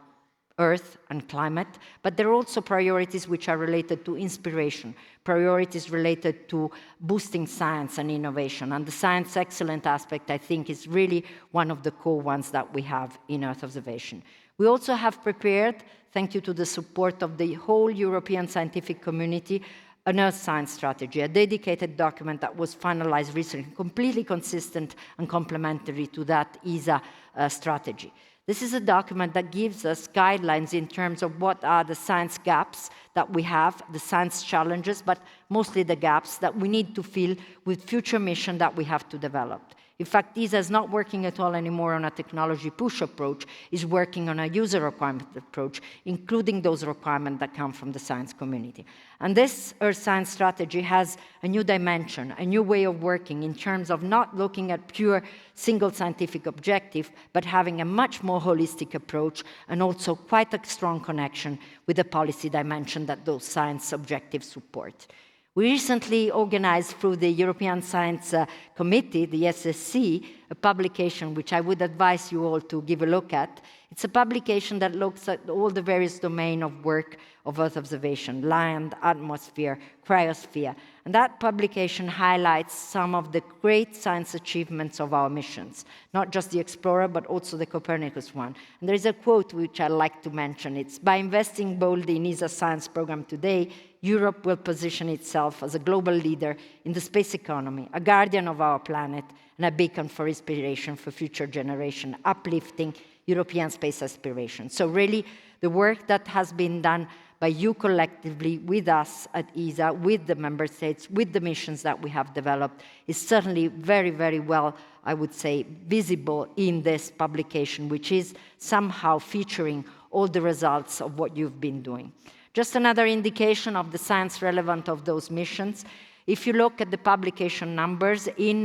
Earth and climate, but there are also priorities which are related to inspiration, priorities related to boosting science and innovation. And the science excellent aspect, I think, is really one of the core ones that we have in Earth observation. We also have prepared, thank you to the support of the whole European scientific community, an Earth science strategy, a dedicated document that was finalized recently, completely consistent and complementary to that ESA strategy. This is a document that gives us guidelines in terms of what are the science gaps that we have, the science challenges, but mostly the gaps that we need to fill with future missions that we have to develop. In fact, ESA is not working at all anymore on a technology push approach, is working on a user requirement approach, including those requirements that come from the science community. And this Earth Science strategy has a new dimension, a new way of working in terms of not looking at pure single scientific objective, but having a much more holistic approach and also quite a strong connection with the policy dimension that those science objectives support. We recently organized through the European Science Committee, the SSC, a publication which I would advise you all to give a look at. It's a publication that looks at all the various domains of work of Earth observation, land, atmosphere, cryosphere. And that publication highlights some of the great science achievements of our missions, not just the Explorer, but also the Copernicus one. And there is a quote which I like to mention. It's, "By investing boldly in ESA's science program today, Europe will position itself as a global leader in the space economy, a guardian of our planet, and a beacon for inspiration for future generations, uplifting European space aspirations." So really, the work that has been done by you collectively, with us at ESA, with the member states, with the missions that we have developed, is certainly very, very well, I would say, visible in this publication, which is somehow featuring all the results of what you've been doing. Just another indication of the science relevant of those missions. If you look at the publication numbers, in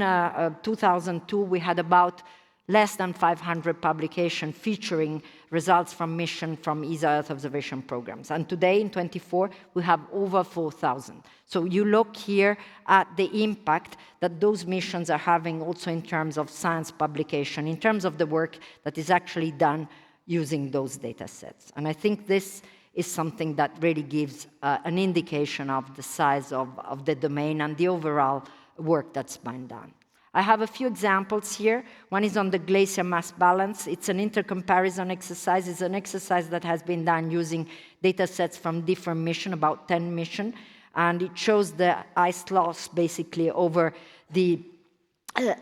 2002, we had about less than 500 publications featuring results from mission from ESA Earth observation programs. And today, in 24, we have over 4,000. So you look here at the impact that those missions are having also in terms of science publication, in terms of the work that is actually done using those data sets. And I think this is something that really gives an indication of the size of the domain and the overall work that's been done. I have a few examples here. One is on the glacier mass balance. It's an intercomparison exercise. It's an exercise that has been done using data sets from different missions, about 10 missions, and it shows the ice loss basically over the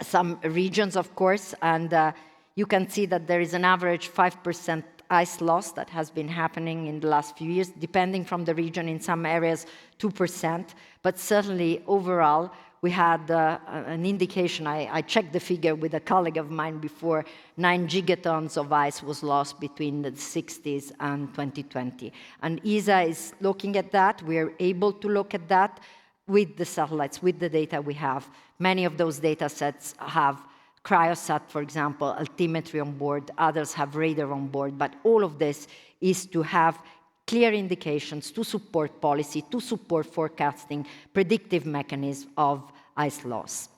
some regions, of course, and you can see that there is an average 5% ice loss that has been happening in the last few years, depending from the region, in some areas 2%, but certainly overall we had an indication, I checked the figure with a colleague of mine before, 9 gigatons of ice was lost between the 60s and 2020. And ESA is looking at that. We are able to look at that with the satellites, with the data we have. Many of those data sets have cryosat, for example, altimetry on board. Others have radar on board. But all of this is to have clear indications to support policy, to support forecasting, predictive mechanisms of ice loss.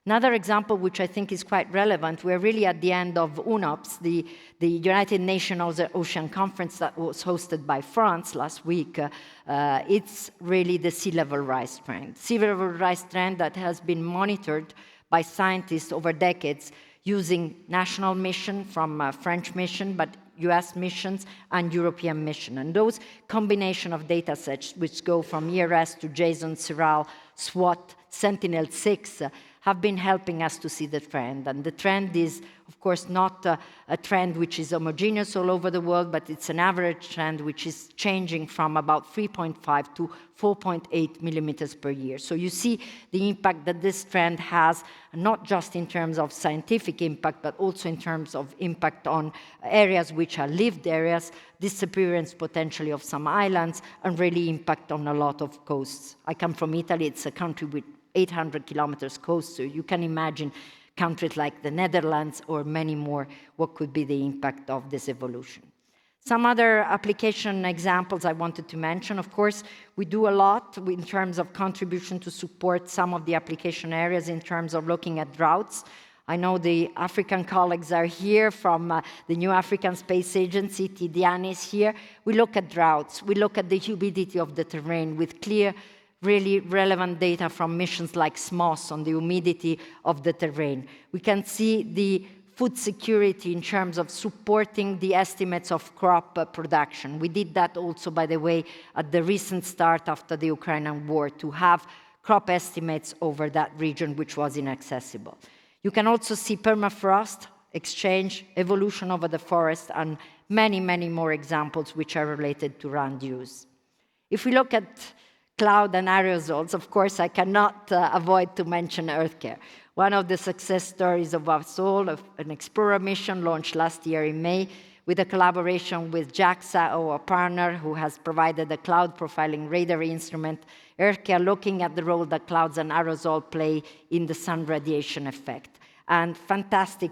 Another example, which I think is quite relevant, we're really at the end of UNOPS, the United Nations Ocean Conference that was hosted by France last week. It's really the sea level rise trend. Sea level rise trend that has been monitored by scientists over decades using national mission from French mission, but US missions and European mission. And those combination of data sets, which go from ERS to JSON, CIRAL, SWOT, Sentinel-6, have been helping us to see the trend. And the trend is, of course, not a trend which is homogeneous all over the world, but it's an average trend which is changing from about 3.5 to 4.8 millimeters per year. So you see the impact that this trend has, not just in terms of scientific impact, but also in terms of impact on areas which are lived areas, disappearance potentially of some islands, and really impact on a lot of coasts. I come from Italy. It's a country with 800 kilometers coast, so you can imagine countries like the Netherlands or many more, what could be the impact of this evolution. Some other application examples I wanted to mention. Of course, we do a lot in terms of contribution to support some of the application areas in terms of looking at droughts. I know the African colleagues are here from the new African Space Agency. Tidiane is here. We look at droughts. We look at the humidity of the terrain with clear, really relevant data from missions like SMOS on the humidity of the terrain. We can see the food security in terms of supporting the estimates of crop production. We did that also, by the way, at the recent start after the Ukrainian war, to have crop estimates over that region, which was inaccessible. You can also see permafrost, exchange, evolution over the forest, and many, many more examples which are related to land use. If we look at cloud and aerosols, of course, I cannot avoid to mention EarthCare. One of the success stories of us all, an Explorer mission launched last year in May with a collaboration with JAXA, our partner, who has provided a cloud profiling radar instrument. EarthCare looking at the role that clouds and aerosol play in the sun radiation effect. And fantastic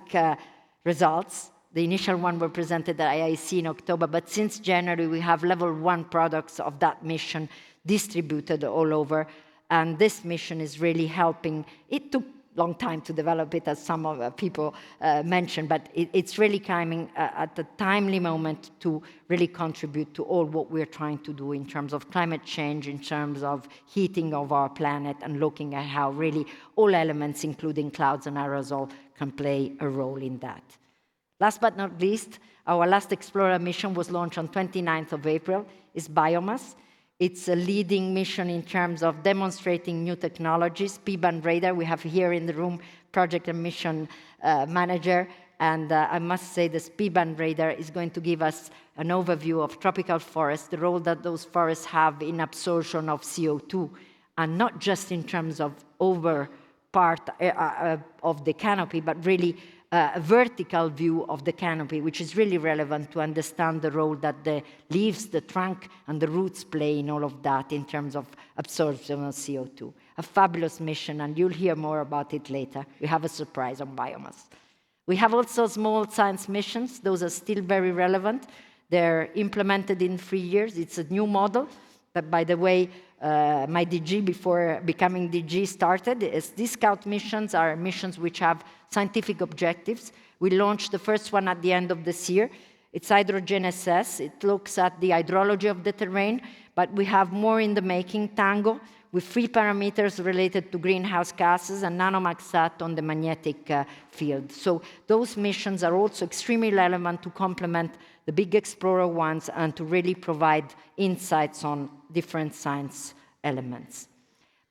results. The initial one were presented at IIC in October, but since January, we have level 1 products of that mission distributed all over, and this mission is really helping. It took a long time to develop it, as some of the people mentioned, but it's really coming at a timely moment to really contribute to all what we're trying to do in terms of climate change, in terms of heating of our planet, and looking at how really all elements, including clouds and aerosol, can play a role in that. Last but not least, our last Explorer mission was launched on 29th of April, is Biomass. It's a leading mission in terms of demonstrating new technologies. P-band radar, we have here in the room project and mission manager, and I must say this P-band radar is going to give us an overview of tropical forests, the role that those forests have in absorption of CO2, and not just in terms of over part of the canopy, but really a vertical view of the canopy, which is really relevant to understand the role that the leaves, the trunk, and the roots play in all of that in terms of absorption of CO2. A fabulous mission, and you'll hear more about it later. We have a surprise on Biomass. We have also small science missions. Those are still very relevant. They're implemented in 3 years. It's a new model, but by the way, my DG, before becoming DG, started. These scout missions are missions which have scientific objectives. We launched the first one at the end of this year. It's HydrogenSS. It looks at the hydrology of the terrain, but we have more in the making, Tango, with 3 parameters related to greenhouse gases, and NanoMaxSat on the magnetic field. So those missions are also extremely relevant to complement the big Explorer ones and to really provide insights on different science elements.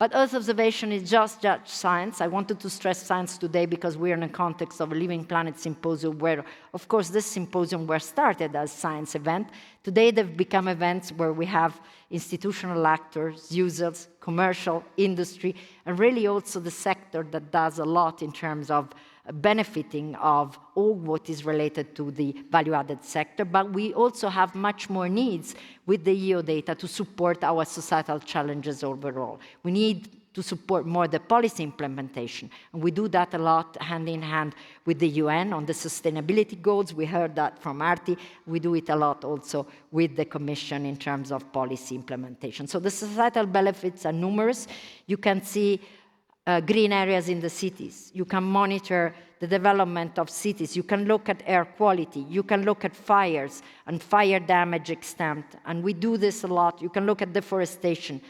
But Earth observation is just science. I wanted to stress science today because we're in a context of a Living Planet Symposium where, of course, this symposium were started as science event. Today, they've become events where we have institutional actors, users, commercial, industry, and really also the sector that does a lot in terms of benefiting of all what is related to the value-added sector, but we also have much more needs with the EO data to support our societal challenges overall. We need to support more the policy implementation, and we do that a lot hand in hand with the UN on the sustainability goals. We heard that from Arti. We do it a lot also with the Commission in terms of policy implementation. So the societal benefits are numerous. You can see green areas in the cities. You can monitor the development of cities. You can look at air quality. You can look at fires and fire damage extent. And we do this a lot. You can look at deforestation.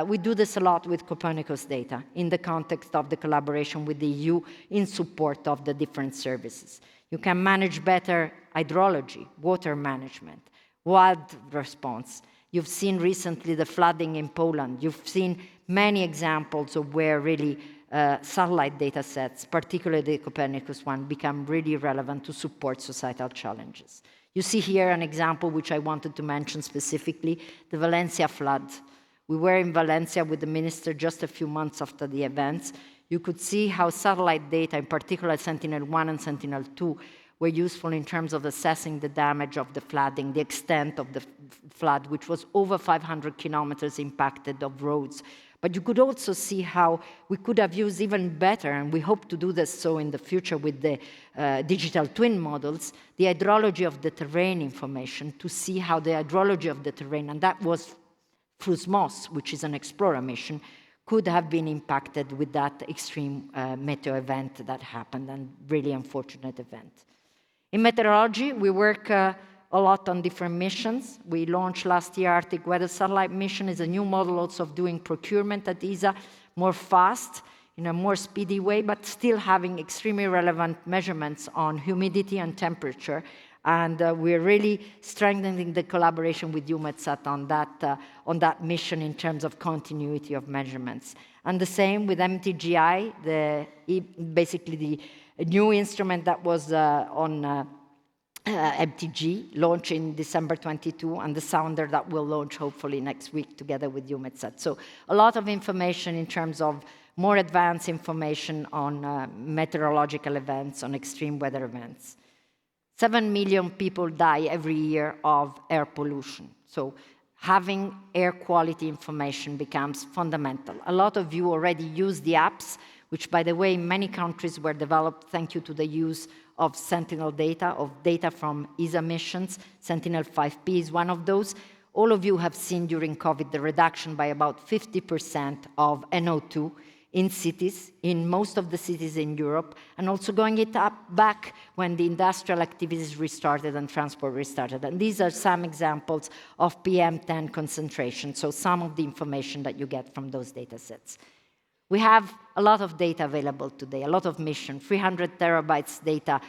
We do this a lot with Copernicus data in the context of the collaboration with the EU in support of the different services. You can manage better hydrology, water management, wild response. You've seen recently the flooding in Poland. You've seen many examples of where really satellite data sets, particularly the Copernicus one, become really relevant to support societal challenges. You see here an example which I wanted to mention specifically, the Valencia flood. We were in Valencia with the minister just a few months after the events. You could see how satellite data, in particular Sentinel-1 and Sentinel-2, were useful in terms of assessing the damage of the flooding, the extent of the flood, which was over 500 kilometers impacted of roads. But you could also see how we could have used even better, and we hope to do this so in the future with the digital twin models, the hydrology of the terrain information to see how the hydrology of the terrain, and that was through SMOS, which is an explorer mission, could have been impacted with that extreme meteo event that happened, and really unfortunate event. In meteorology, we work a lot on different missions. We launched last year Arctic Weather Satellite Mission. Is a new model also of doing procurement at ESA, more fast, in a more speedy way, but still having extremely relevant measurements on humidity and temperature. And we're really strengthening the collaboration with Eumetsat on that mission in terms of continuity of measurements. And the same with MTGI, basically the new instrument that was on MTG, launched in December 22, and the sounder that will launch hopefully next week together with Eumetsat. So a lot of information in terms of more advanced information on meteorological events, on extreme weather events. 7 million people die every year of air pollution. So having air quality information becomes fundamental. A lot of you already use the apps, which, by the way, in many countries were developed thanks to the use of Sentinel data, of data from ESA missions. Sentinel-5P is one of those. All of you have seen during COVID the reduction by about 50% of NO2 in cities, in most of the cities in Europe, and also going it up back when the industrial activities restarted and transport restarted. And these are some examples of PM10 concentration, so some of the information that you get from those data sets. We have a lot of data available today, a lot of mission, 300 terabytes data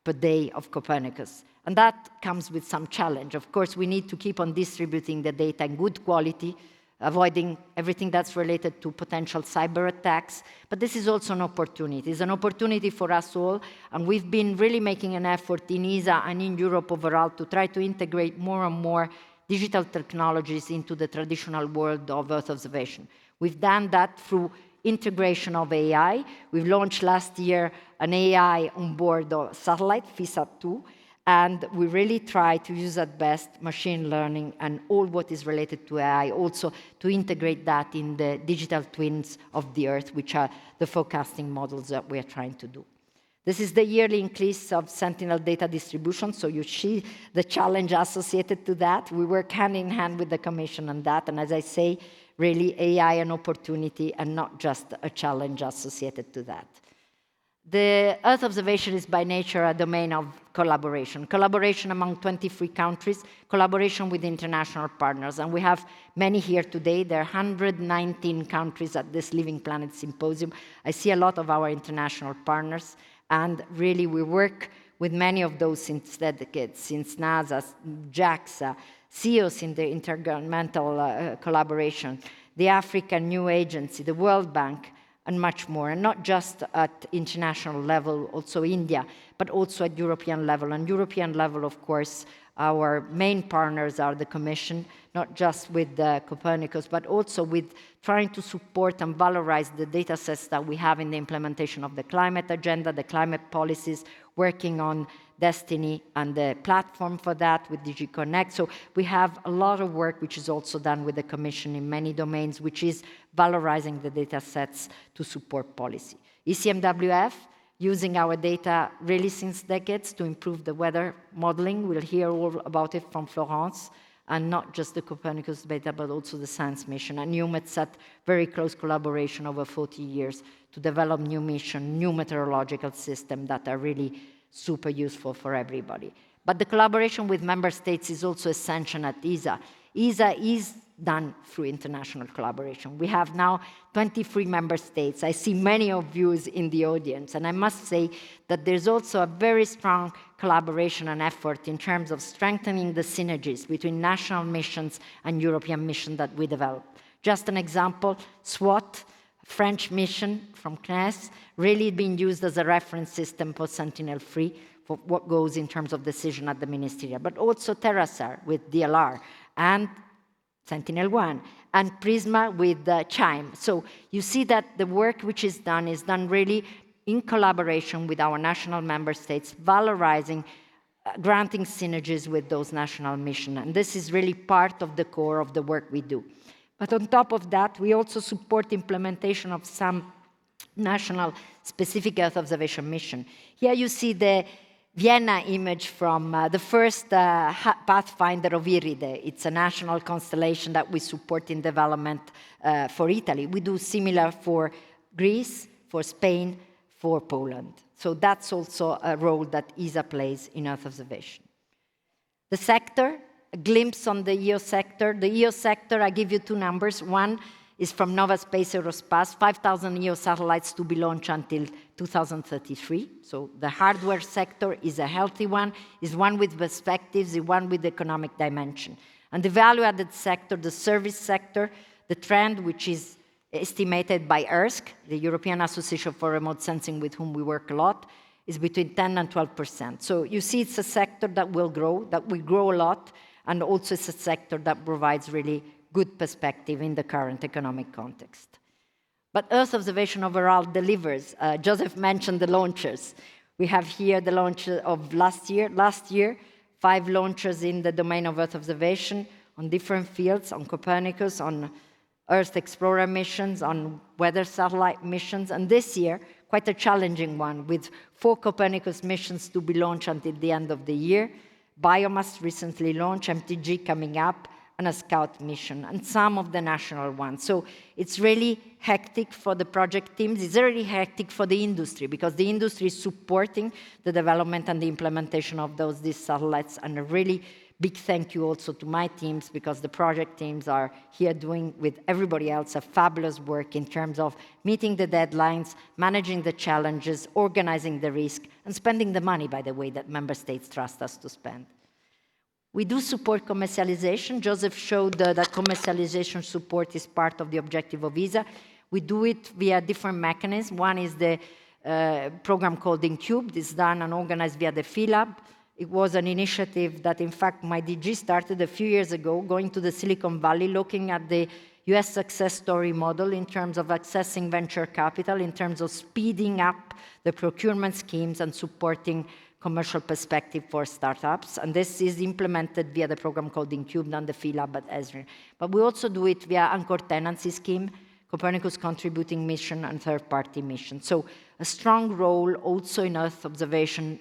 per day of Copernicus. And that comes with some challenge. Of course, we need to keep on distributing the data in good quality, avoiding everything that's related to potential cyber attacks. But this is also an opportunity. It's an opportunity for us all, and we've been really making an effort in ESA and in Europe overall to try to integrate more and more digital technologies into the traditional world of Earth observation. We've done that through integration of AI. We've launched last year an AI on board the satellite, FISAT-2, and we really try to use at best machine learning and all what is related to AI, also to integrate that in the digital twins of the Earth, which are the forecasting models that we are trying to do. This is the yearly increase of Sentinel data distribution, so you see the challenge associated to that. We work hand in hand with the Commission on that, and as I say, really AI an opportunity and not just a challenge associated to that. The Earth observation is by nature a domain of collaboration. Collaboration among 23 countries, collaboration with international partners. And we have many here today. There are 119 countries at this Living Planet Symposium. I see a lot of our international partners. And really, we work with many of those since decades, since NASA, JAXA, CEOs in the intergovernmental collaboration, the African New Agency, the World Bank, and much more, and not just at international level, also India, but also at European level. And European level, of course, our main partners are the Commission, not just with Copernicus, but also with trying to support and valorize the data sets that we have in the implementation of the climate agenda, the climate policies, working on Destiny and the platform for that with DG Connect. So we have a lot of work which is also done with the Commission in many domains, which is valorizing the data sets to support policy. ECMWF, using our data really since decades to improve the weather modeling. We'll hear all about it from Florence, and not just the Copernicus data, but also the science mission. And Eumetsat, very close collaboration over 40 years to develop new mission, new meteorological systems that are really super useful for everybody. But the collaboration with member states is also essential at ESA. ESA is done through international collaboration. We have now 23 member states. I see many of you in the audience, and I must say that there's also a very strong collaboration and effort in terms of strengthening the synergies between national missions and European missions that we develop. Just an example, SWAT, French mission from CNES, really being used as a reference system for Sentinel-3 for what goes in terms of decision at the ministerial, but also TerraSAR with DLR and Sentinel-1 and Prisma with Chime. So you see that the work which is done really in collaboration with our national member states, valorizing, granting synergies with those national missions. And this is really part of the core of the work we do. But on top of that, we also support implementation of some national specific Earth observation mission. Here you see the Vienna image from the first Pathfinder of Iride. It's a national constellation that we support in development for Italy. We do similar for Greece, for Spain, for Poland. So that's also a role that ESA plays in Earth observation. The sector, a glimpse on the EO sector. The EO sector, I give you two numbers. One is from Nova Space Aerospace, 5,000 EO satellites to be launched until 2033. So the hardware sector is a healthy one, is one with perspectives, is one with economic dimension. And the value-added sector, the service sector, the trend which is estimated by ERSC, the European Association for Remote Sensing with whom we work a lot, is between 10 and 12%. So you see it's a sector that will grow a lot, and also it's a sector that provides really good perspective in the current economic context. But Earth observation overall delivers. Josef mentioned the launchers. We have here the launch of last year. Last year, 5 launchers in the domain of Earth observation on different fields, on Copernicus, on Earth Explorer missions, on weather satellite missions. And this year, quite a challenging one, with 4 Copernicus missions to be launched until the end of the year. Biomass recently launched, MTG coming up, and a Scout mission, and some of the national ones. So it's really hectic for the project teams. It's really hectic for the industry, because the industry is supporting the development and the implementation of these satellites. And a really big thank you also to my teams, because the project teams are here doing with everybody else a fabulous work in terms of meeting the deadlines, managing the challenges, organizing the risk, and spending the money, by the way, that member states trust us to spend. We do support commercialization. Josef showed that commercialization support is part of the objective of ESA. We do it via different mechanisms. One is the program called InCube. It's done and organized via the PhilLab. It was an initiative that, in fact, my DG started a few years ago, going to the Silicon Valley, looking at the US success story model in terms of accessing venture capital, in terms of speeding up the procurement schemes and supporting commercial perspective for startups. And this is implemented via the program called InCube and the PhilLab at Esri. But we also do it via Anchor Tenancy Scheme, Copernicus Contributing Mission, and third-party mission. So a strong role also in Earth observation,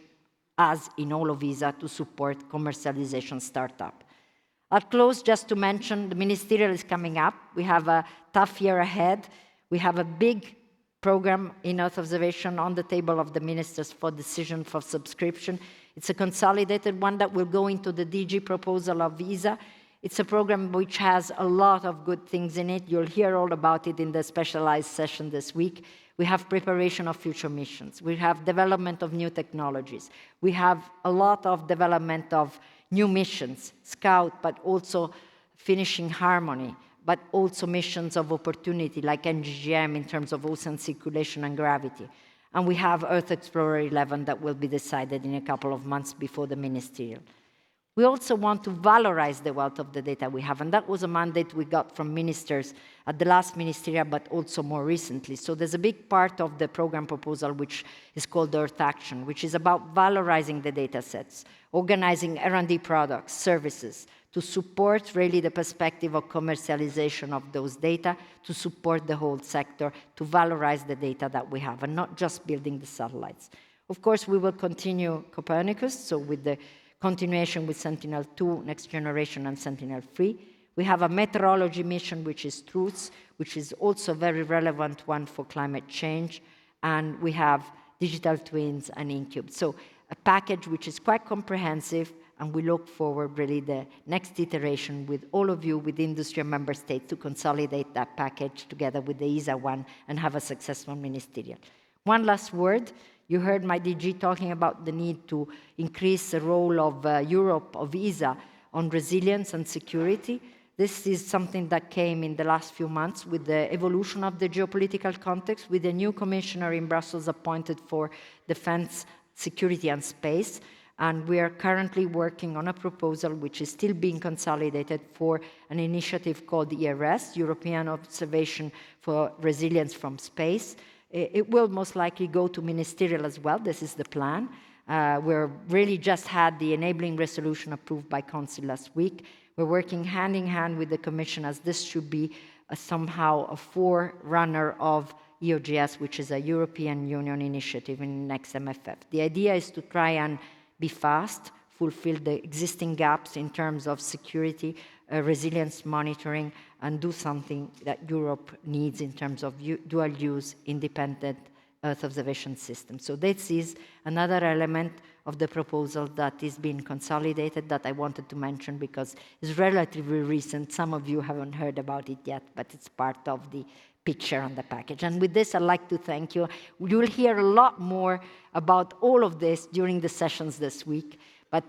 as in all of ESA, to support commercialization startup. I'll close just to mention the ministerial is coming up. We have a tough year ahead. We have a big program in Earth observation on the table of the ministers for decision for subscription. It's a consolidated one that will go into the DG proposal of ESA. It's a program which has a lot of good things in it. You'll hear all about it in the specialized session this week. We have preparation of future missions. We have development of new technologies. We have a lot of development of new missions, Scout, but also finishing Harmony, but also missions of opportunity like NGGM in terms of ocean circulation and gravity. And we have Earth Explorer 11 that will be decided in a couple of months before the ministerial. We also want to valorize the wealth of the data we have, and that was a mandate we got from ministers at the last ministerial, but also more recently. So there's a big part of the program proposal which is called Earth Action, which is about valorizing the data sets, organizing R&D products, services, to support really the perspective of commercialization of those data, to support the whole sector, to valorize the data that we have, and not just building the satellites. Of course, we will continue Copernicus, so with the continuation with Sentinel-2, Next Generation, and Sentinel-3. We have a meteorology mission, which is TRUTHS, which is also a very relevant one for climate change. And we have digital twins and InCube. So a package which is quite comprehensive, and we look forward really the next iteration with all of you, with industry and member states, to consolidate that package together with the ESA one and have a successful ministerial. One last word. You heard my DG talking about the need to increase the role of Europe, of ESA, on resilience and security. This is something that came in the last few months with the evolution of the geopolitical context, with the new commissioner in Brussels appointed for defense, security, and space. And we are currently working on a proposal which is still being consolidated for an initiative called ERS, European Observation for Resilience from Space. It will most likely go to ministerial as well. This is the plan. We're really just had the enabling resolution approved by Council last week. We're working hand in hand with the Commission, as this should be somehow a forerunner of EOGS, which is a European Union initiative in next MFF. The idea is to try and be fast, fulfill the existing gaps in terms of security, resilience monitoring, and do something that Europe needs in terms of dual-use, independent Earth observation system. So this is another element of the proposal that is being consolidated that I wanted to mention because it's relatively recent. Some of you haven't heard about it yet, but it's part of the picture on the package. And with this, I'd like to thank you. You'll hear a lot more about all of this during the sessions this week. But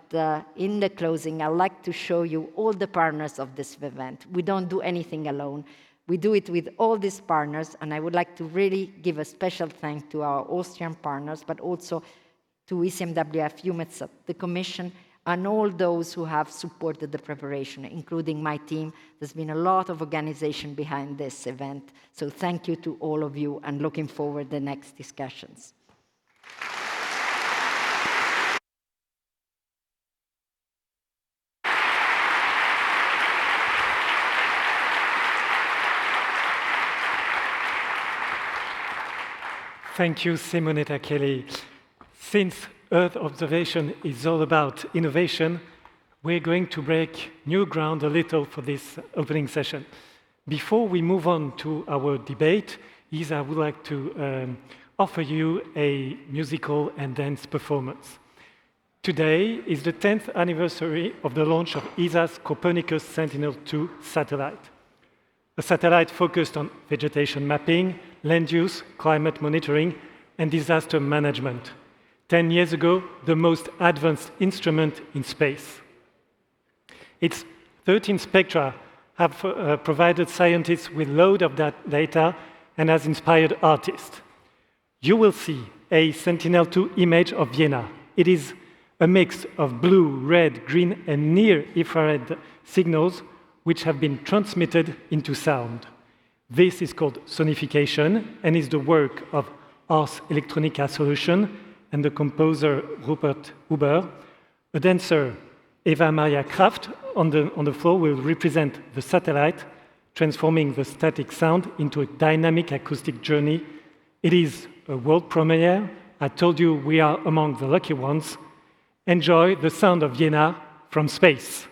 in the closing, I'd like to show you all the partners of this event. We don't do anything alone. We do it with all these partners, and I would like to really give a special thanks to our Austrian partners, but also to ECMWF, Eumetsat, the Commission, and all those who have supported the preparation, including my team. There's been a lot of organization behind this event. So thank you to all of you, and looking forward to the next discussions. Thank you, Simonetta, Cheli. Since Earth observation is all about innovation, we're going to break new ground a little for this opening session. Before we move on to our debate, I would like to offer you a musical and dance performance. Today is the 10th anniversary of the launch of ESA's Copernicus Sentinel-2 satellite. A satellite focused on vegetation mapping, land use, climate monitoring, and disaster management. 10 years ago, the most advanced instrument in space. Its 13 spectra have provided scientists with a load of that data and has inspired artists. You will see a Sentinel-2 image of Vienna. It is a mix of blue, red, green, and near-infrared signals which have been transmitted into sound. This is called sonification and is the work of Ars Electronica Solution and the composer Rupert Huber. A dancer, Eva Maria Kraft, on the floor will represent the satellite, transforming the static sound into a dynamic acoustic journey. It is a world premiere. I told you we are among the lucky ones. Enjoy the sound of Vienna from space.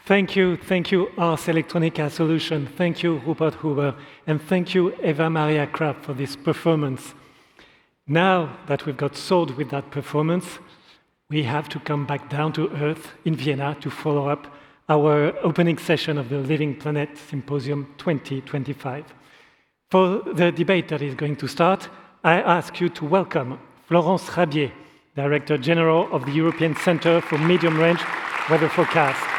Thank you, Ars Electronica Solution. Thank you, Rupert Huber, and thank you, Eva Maria Krapp, for this performance. Now that we've got sold with that performance, we have to come back down to earth in Vienna to follow up our opening session of the Living Planet Symposium 2025. For the debate that is going to start, I ask you to welcome Florence Rabier, Director General of the European Centre for Medium Range Weather Forecast.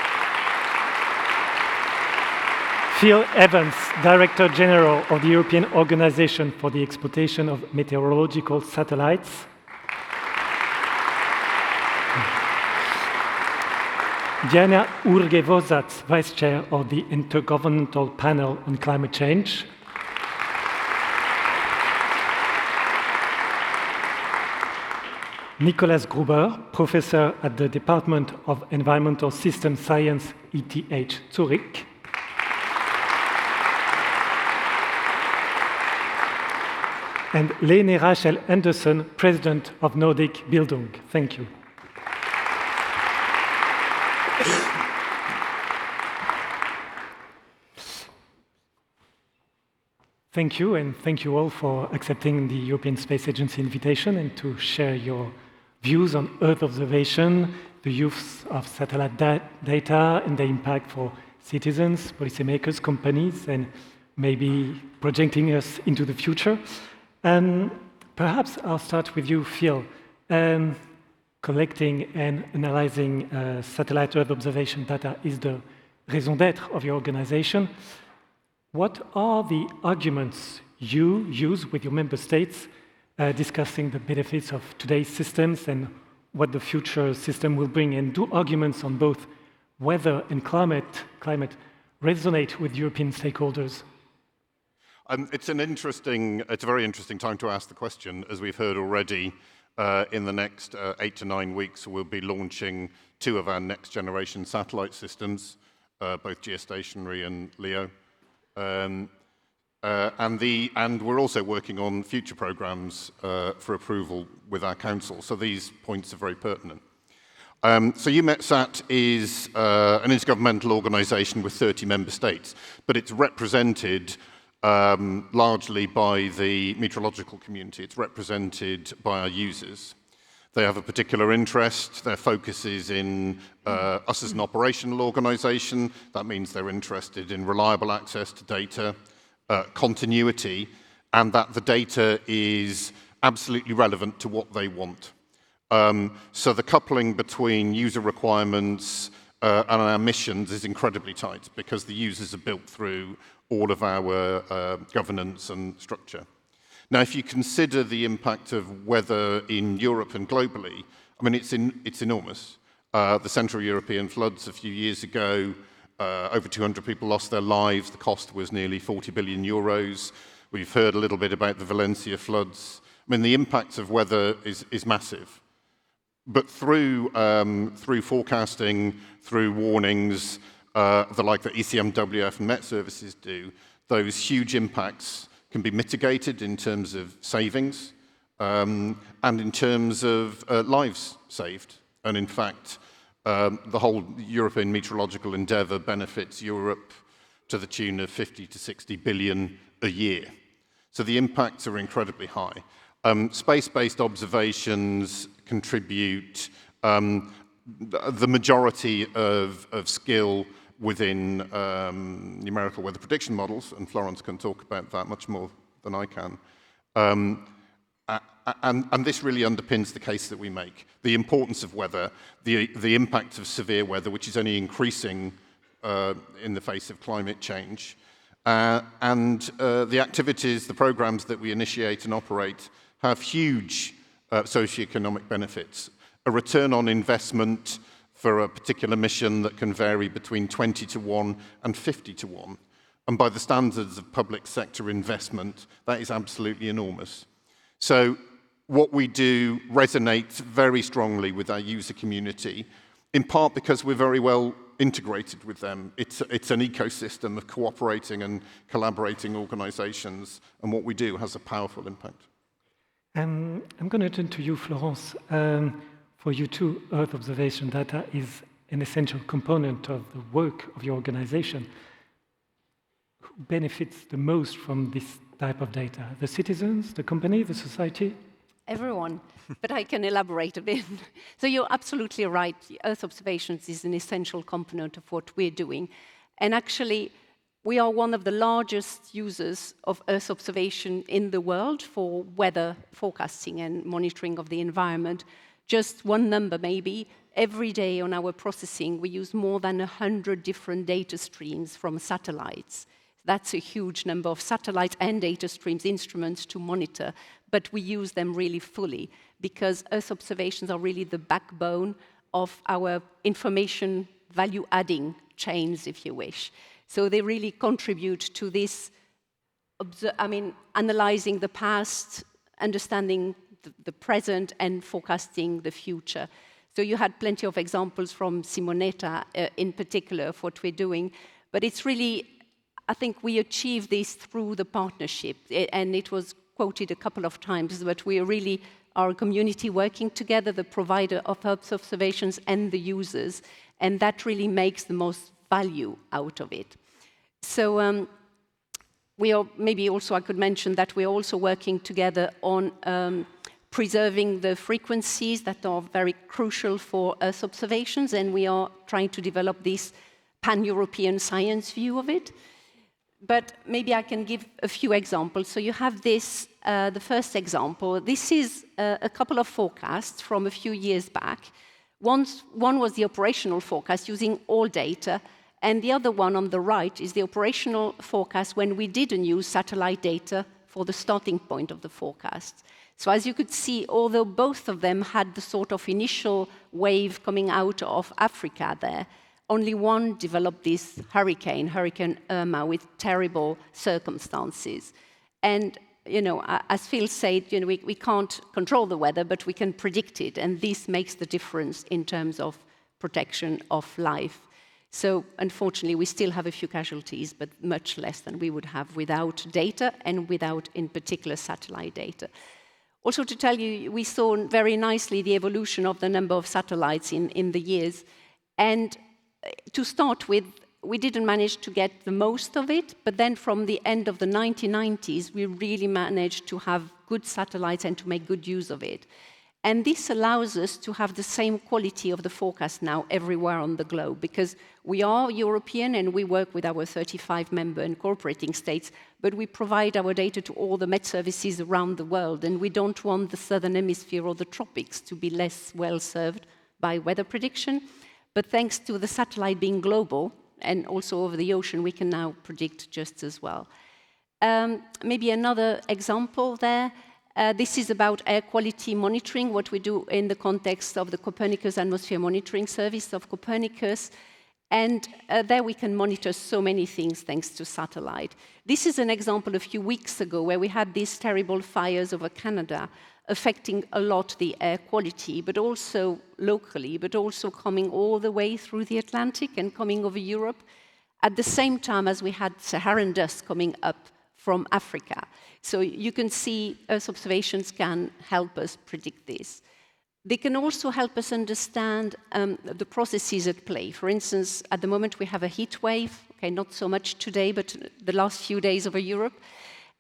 Phil Evans, Director General of the European Organization for the Exploitation of Meteorological Satellites. Diana Urge-Vosatz, Vice Chair of the Intergovernmental Panel on Climate Change. Nicolas Gruber, Professor at the Department of Environmental System Science, ETH Zurich. And Lene Rachel Anderson, President of Nordic Bildung. Thank you. Thank you, and thank you all for accepting the European Space Agency invitation and to share your views on Earth observation, the use of satellite data and the impact for citizens, policymakers, companies, and maybe projecting us into the future. Perhaps I'll start with you, Phil. Collecting and analyzing satellite Earth observation data is the raison d'être of your organization. What are the arguments you use with your member states discussing the benefits of today's systems and what the future system will bring? And do arguments on both weather and climate resonate with European stakeholders? It's a very interesting time to ask the question. As we've heard already, in the next 8 to 9 weeks, we'll be launching 2 of our next generation satellite systems, both geostationary and LEO. And we're also working on future programs for approval with our council. So these points are very pertinent. So Eumetsat is an intergovernmental organization with 30 member states, but it's represented largely by the meteorological community. It's represented by our users. They have a particular interest. Their focus is in us as an operational organization. That means they're interested in reliable access to data, continuity, and that the data is absolutely relevant to what they want. So the coupling between user requirements and our missions is incredibly tight because the users are built through all of our governance and structure. Now, if you consider the impact of weather in Europe and globally, I mean, it's enormous. The Central European floods a few years ago, over 200 people lost their lives. The cost was nearly 40 billion euros. We've heard a little bit about the Valencia floods. I mean, the impact of weather is massive. But through forecasting, through warnings, the like that ECMWF and Met services do, those huge impacts can be mitigated in terms of savings and in terms of lives saved. And in fact, the whole European meteorological endeavour benefits Europe to the tune of 50 to 60 billion a year. So the impacts are incredibly high. Space-based observations contribute the majority of skill within numerical weather prediction models, and Florence can talk about that much more than I can. And this really underpins the case that we make. The importance of weather, the impact of severe weather, which is only increasing in the face of climate change, and the activities, the programs that we initiate and operate have huge socioeconomic benefits. A return on investment for a particular mission that can vary between 20 to 1 and 50 to 1. And by the standards of public sector investment, that is absolutely enormous. So what we do resonates very strongly with our user community, in part because we're very well integrated with them. It's an ecosystem of cooperating and collaborating organizations, and what we do has a powerful impact. I'm going to turn to you, Florence. For you too, Earth observation data is an essential component of the work of your organization. Who benefits the most from this type of data? The citizens, the company, the society? Everyone, but I can elaborate a bit. So you're absolutely right. Earth observations is an essential component of what we're doing. And actually, we are one of the largest users of Earth observation in the world for weather forecasting and monitoring of the environment. Just one number maybe, every day on our processing, we use more than 100 different data streams from satellites. That's a huge number of satellites and data streams, instruments to monitor, but we use them really fully because Earth observations are really the backbone of our information value-adding chains, if you wish. So they really contribute to this, analyzing the past, understanding the present, and forecasting the future. So you had plenty of examples from Simonetta in particular of what we're doing, but it's really, I think we achieve this through the partnership, and it was quoted a couple of times, but we really are a community working together, the provider of Earth observations and the users, and that really makes the most value out of it. So we are, maybe also I could mention that we're also working together on preserving the frequencies that are very crucial for Earth observations, and we are trying to develop this pan-European science view of it. But maybe I can give a few examples. So you have this, the first example. This is a couple of forecasts from a few years back. One was the operational forecast using all data, and the other one on the right is the operational forecast when we didn't use satellite data for the starting point of the forecast. So as you could see, although both of them had the sort of initial wave coming out of Africa there, only one developed this Hurricane Irma, with terrible circumstances. And, you know, as Phil said, you know, we can't control the weather, but we can predict it, and this makes the difference in terms of protection of life. So, unfortunately, we still have a few casualties, but much less than we would have without data and without, in particular, satellite data. Also, to tell you, we saw very nicely the evolution of the number of satellites in the years, and to start with, we didn't manage to get the most of it, but then from the end of the 1990s, we really managed to have good satellites and to make good use of it. And this allows us to have the same quality of the forecast now everywhere on the globe, because we are European and we work with our 35 member incorporating states, but we provide our data to all the Met services around the world, and we don't want the Southern Hemisphere or the tropics to be less well served by weather prediction. But thanks to the satellite being global, and also over the ocean, we can now predict just as well. Maybe another example there. This is about air quality monitoring, what we do in the context of the Copernicus Atmosphere Monitoring Service of Copernicus. And there we can monitor so many things thanks to satellite. This is an example a few weeks ago where we had these terrible fires over Canada, affecting a lot the air quality, but also locally, but also coming all the way through the Atlantic and coming over Europe, at the same time as we had Saharan dust coming up from Africa. So you can see Earth observations can help us predict this. They can also help us understand the processes at play. For instance, at the moment we have a heat wave, okay, not so much today, but the last few days over Europe.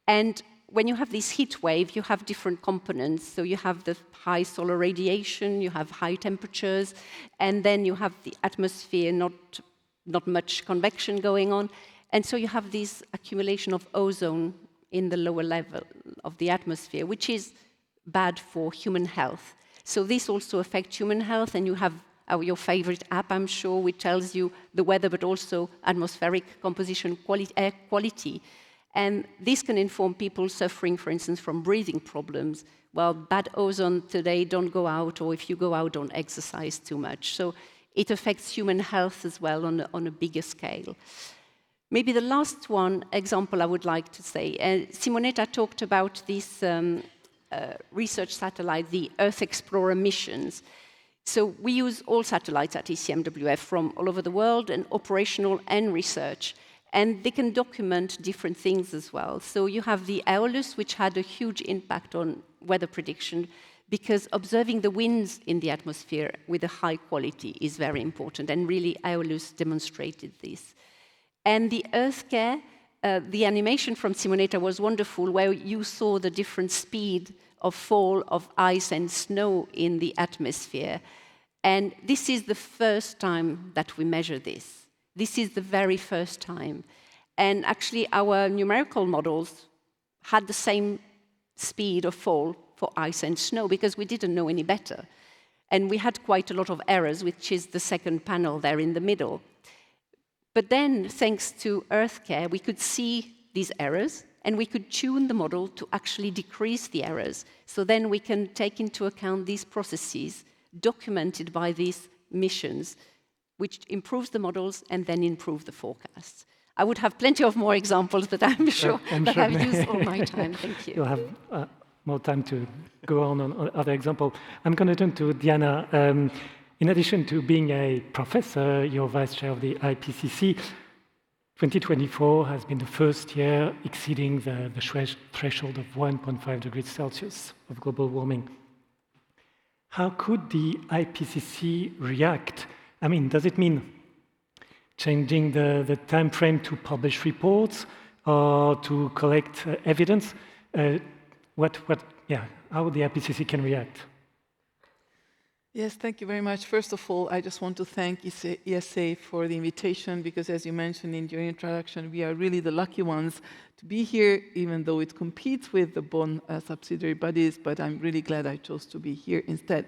And when you have this heat wave, you have different components. So you have the high solar radiation, you have high temperatures, and then you have the atmosphere, not much convection going on. And so you have this accumulation of ozone in the lower level of the atmosphere, which is bad for human health. So this also affects human health, and you have your favorite app, I'm sure, which tells you the weather, but also atmospheric composition, air quality. And this can inform people suffering, for instance, from breathing problems. Well, bad ozone today, don't go out, or if you go out, don't exercise too much. So it affects human health as well on a bigger scale. Maybe the last one example I would like to say, Simonetta talked about this research satellite, the Earth Explorer missions. So we use all satellites at ECMWF from all over the world, and operational and research. And they can document different things as well. So you have the Aeolus, which had a huge impact on weather prediction. because observing the winds in the atmosphere with a high quality is very important, and really Aeolus demonstrated this. And the Earth Care, the animation from Simonetta was wonderful, where you saw the different speed of fall of ice and snow in the atmosphere. And this is the first time that we measure this. This is the very first time. And actually, our numerical models had the same speed of fall for ice and snow because we didn't know any better. And we had quite a lot of errors, which is the second panel there in the middle. But then, thanks to Earth Care, we could see these errors, and we could tune the model to actually decrease the errors. So then we can take into account these processes documented by these missions, which improves the models and then improve the forecasts. I would have plenty of more examples, but I'm sure that I've used all my time. Thank you. You'll have more time to go on other examples. I'm going to turn to Diana. In addition to being a professor, you're vice chair of the IPCC. 2024 has been the first year exceeding the threshold of 1.5 degrees Celsius of global warming. How could the IPCC react? I mean, does it mean changing the time frame to publish reports or to collect evidence? How the IPCC can react? Yes, thank you very much. First of all, I just want to thank ESA for the invitation, because as you mentioned in your introduction, we are really the lucky ones to be here, even though it competes with the Bonn subsidiary bodies, but I'm really glad I chose to be here instead.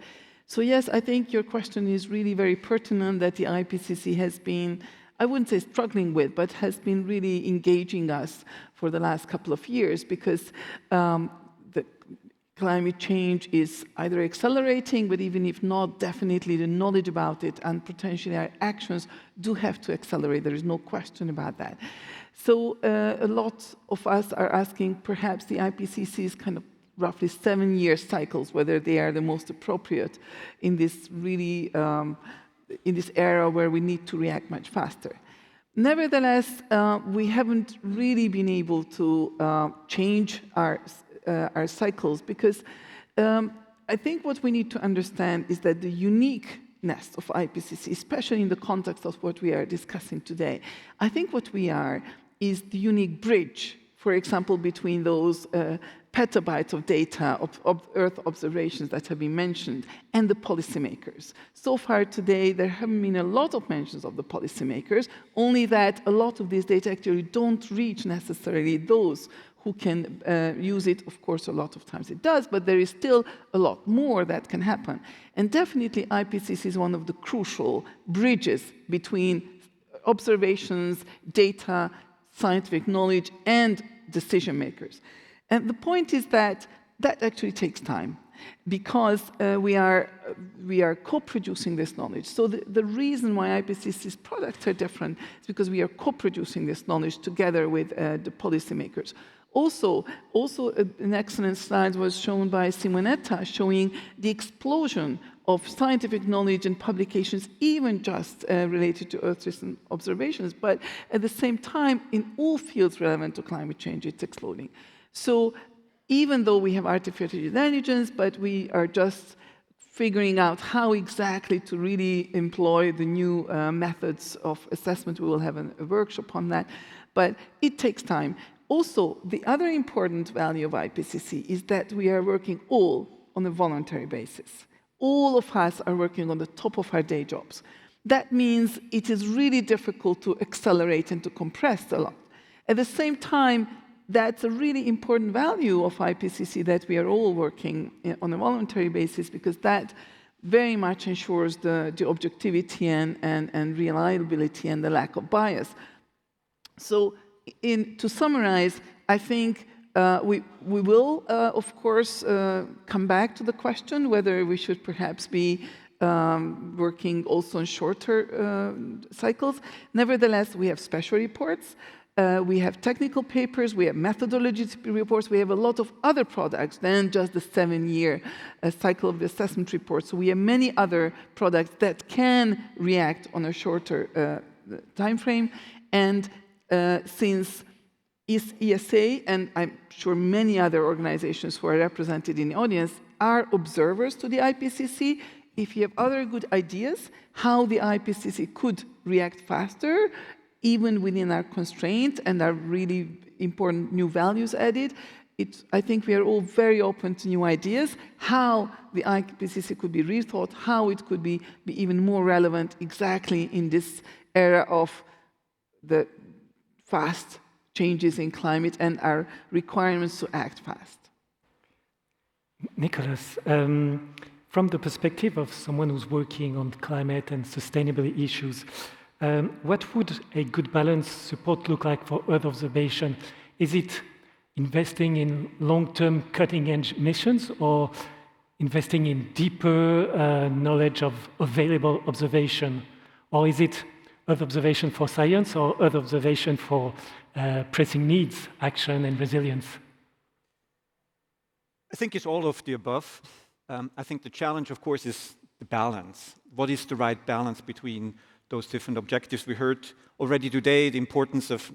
So yes, I think your question is really very pertinent, that the IPCC has been, I wouldn't say struggling with, but has been really engaging us for the last couple of years, because the climate change is either accelerating, but even if not, definitely the knowledge about it and potentially our actions do have to accelerate. There is no question about that. So a lot of us are asking perhaps the IPCC's kind of roughly 7-year cycles, whether they are the most appropriate in this really, in this era where we need to react much faster. Nevertheless, we haven't really been able to change our cycles, because I think what we need to understand is that the uniqueness of IPCC, especially in the context of what we are discussing today, I think what we are is the unique bridge, for example, between those petabytes of data of Earth observations that have been mentioned and the policymakers. So far today, there haven't been a lot of mentions of the policymakers, only that a lot of these data actually don't reach necessarily those who can use it. Of course, a lot of times it does, but there is still a lot more that can happen. And definitely IPCC is one of the crucial bridges between observations, data, scientific knowledge, and decision makers. And the point is that that actually takes time, because we are co-producing this knowledge. So the reason why IPCC's products are different is because we are co-producing this knowledge together with the policymakers. Also, an excellent slide was shown by Simonetta, showing the explosion of scientific knowledge and publications, even just related to Earth system observations, but at the same time, in all fields relevant to climate change, it's exploding. So even though we have artificial intelligence, but we are just figuring out how exactly to really employ the new methods of assessment. We will have a workshop on that, but it takes time. Also, the other important value of IPCC is that we are working all on a voluntary basis. All of us are working on the top of our day jobs. That means it is really difficult to accelerate and to compress a lot. At the same time, that's a really important value of IPCC, that we are all working on a voluntary basis, because that very much ensures the objectivity and reliability and the lack of bias. So to summarize, I think we will, of course, come back to the question whether we should perhaps be working also on shorter cycles. Nevertheless, we have special reports, we have technical papers, we have methodology reports, we have a lot of other products than just the 7-year cycle of the assessment report. So we have many other products that can react on a shorter time frame. And since ESA, and I'm sure many other organizations who are represented in the audience, are observers to the IPCC. If you have other good ideas how the IPCC could react faster, even within our constraints and our really important new values added, I think we are all very open to new ideas, how the IPCC could be rethought, how it could be even more relevant exactly in this era of the fast changes in climate and our requirements to act fast. Nicholas, from the perspective of someone who's working on climate and sustainability issues, what would a good balanced support look like for Earth observation? Is it investing in long-term cutting-edge missions or investing in deeper knowledge of available observation? Or is it Earth observation for science or Earth observation for pressing needs, action and resilience? I think it's all of the above. I think the challenge, of course, is the balance. What is the right balance between those different objectives? We heard already today the importance of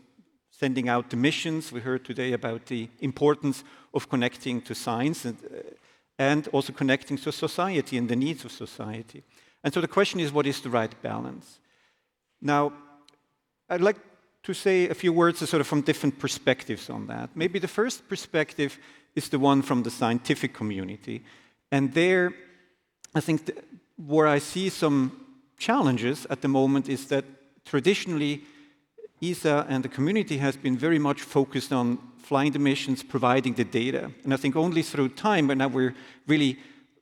sending out the missions. We heard today about the importance of connecting to science and also connecting to society and the needs of society. And so the question is, what is the right balance? Now, I'd like to say a few words sort of from different perspectives on that. Maybe the first perspective is the one from the scientific community. And there, I think where I see some challenges at the moment is that traditionally, ESA and the community has been very much focused on flying the missions, providing the data. And I think only through time, and now we're really,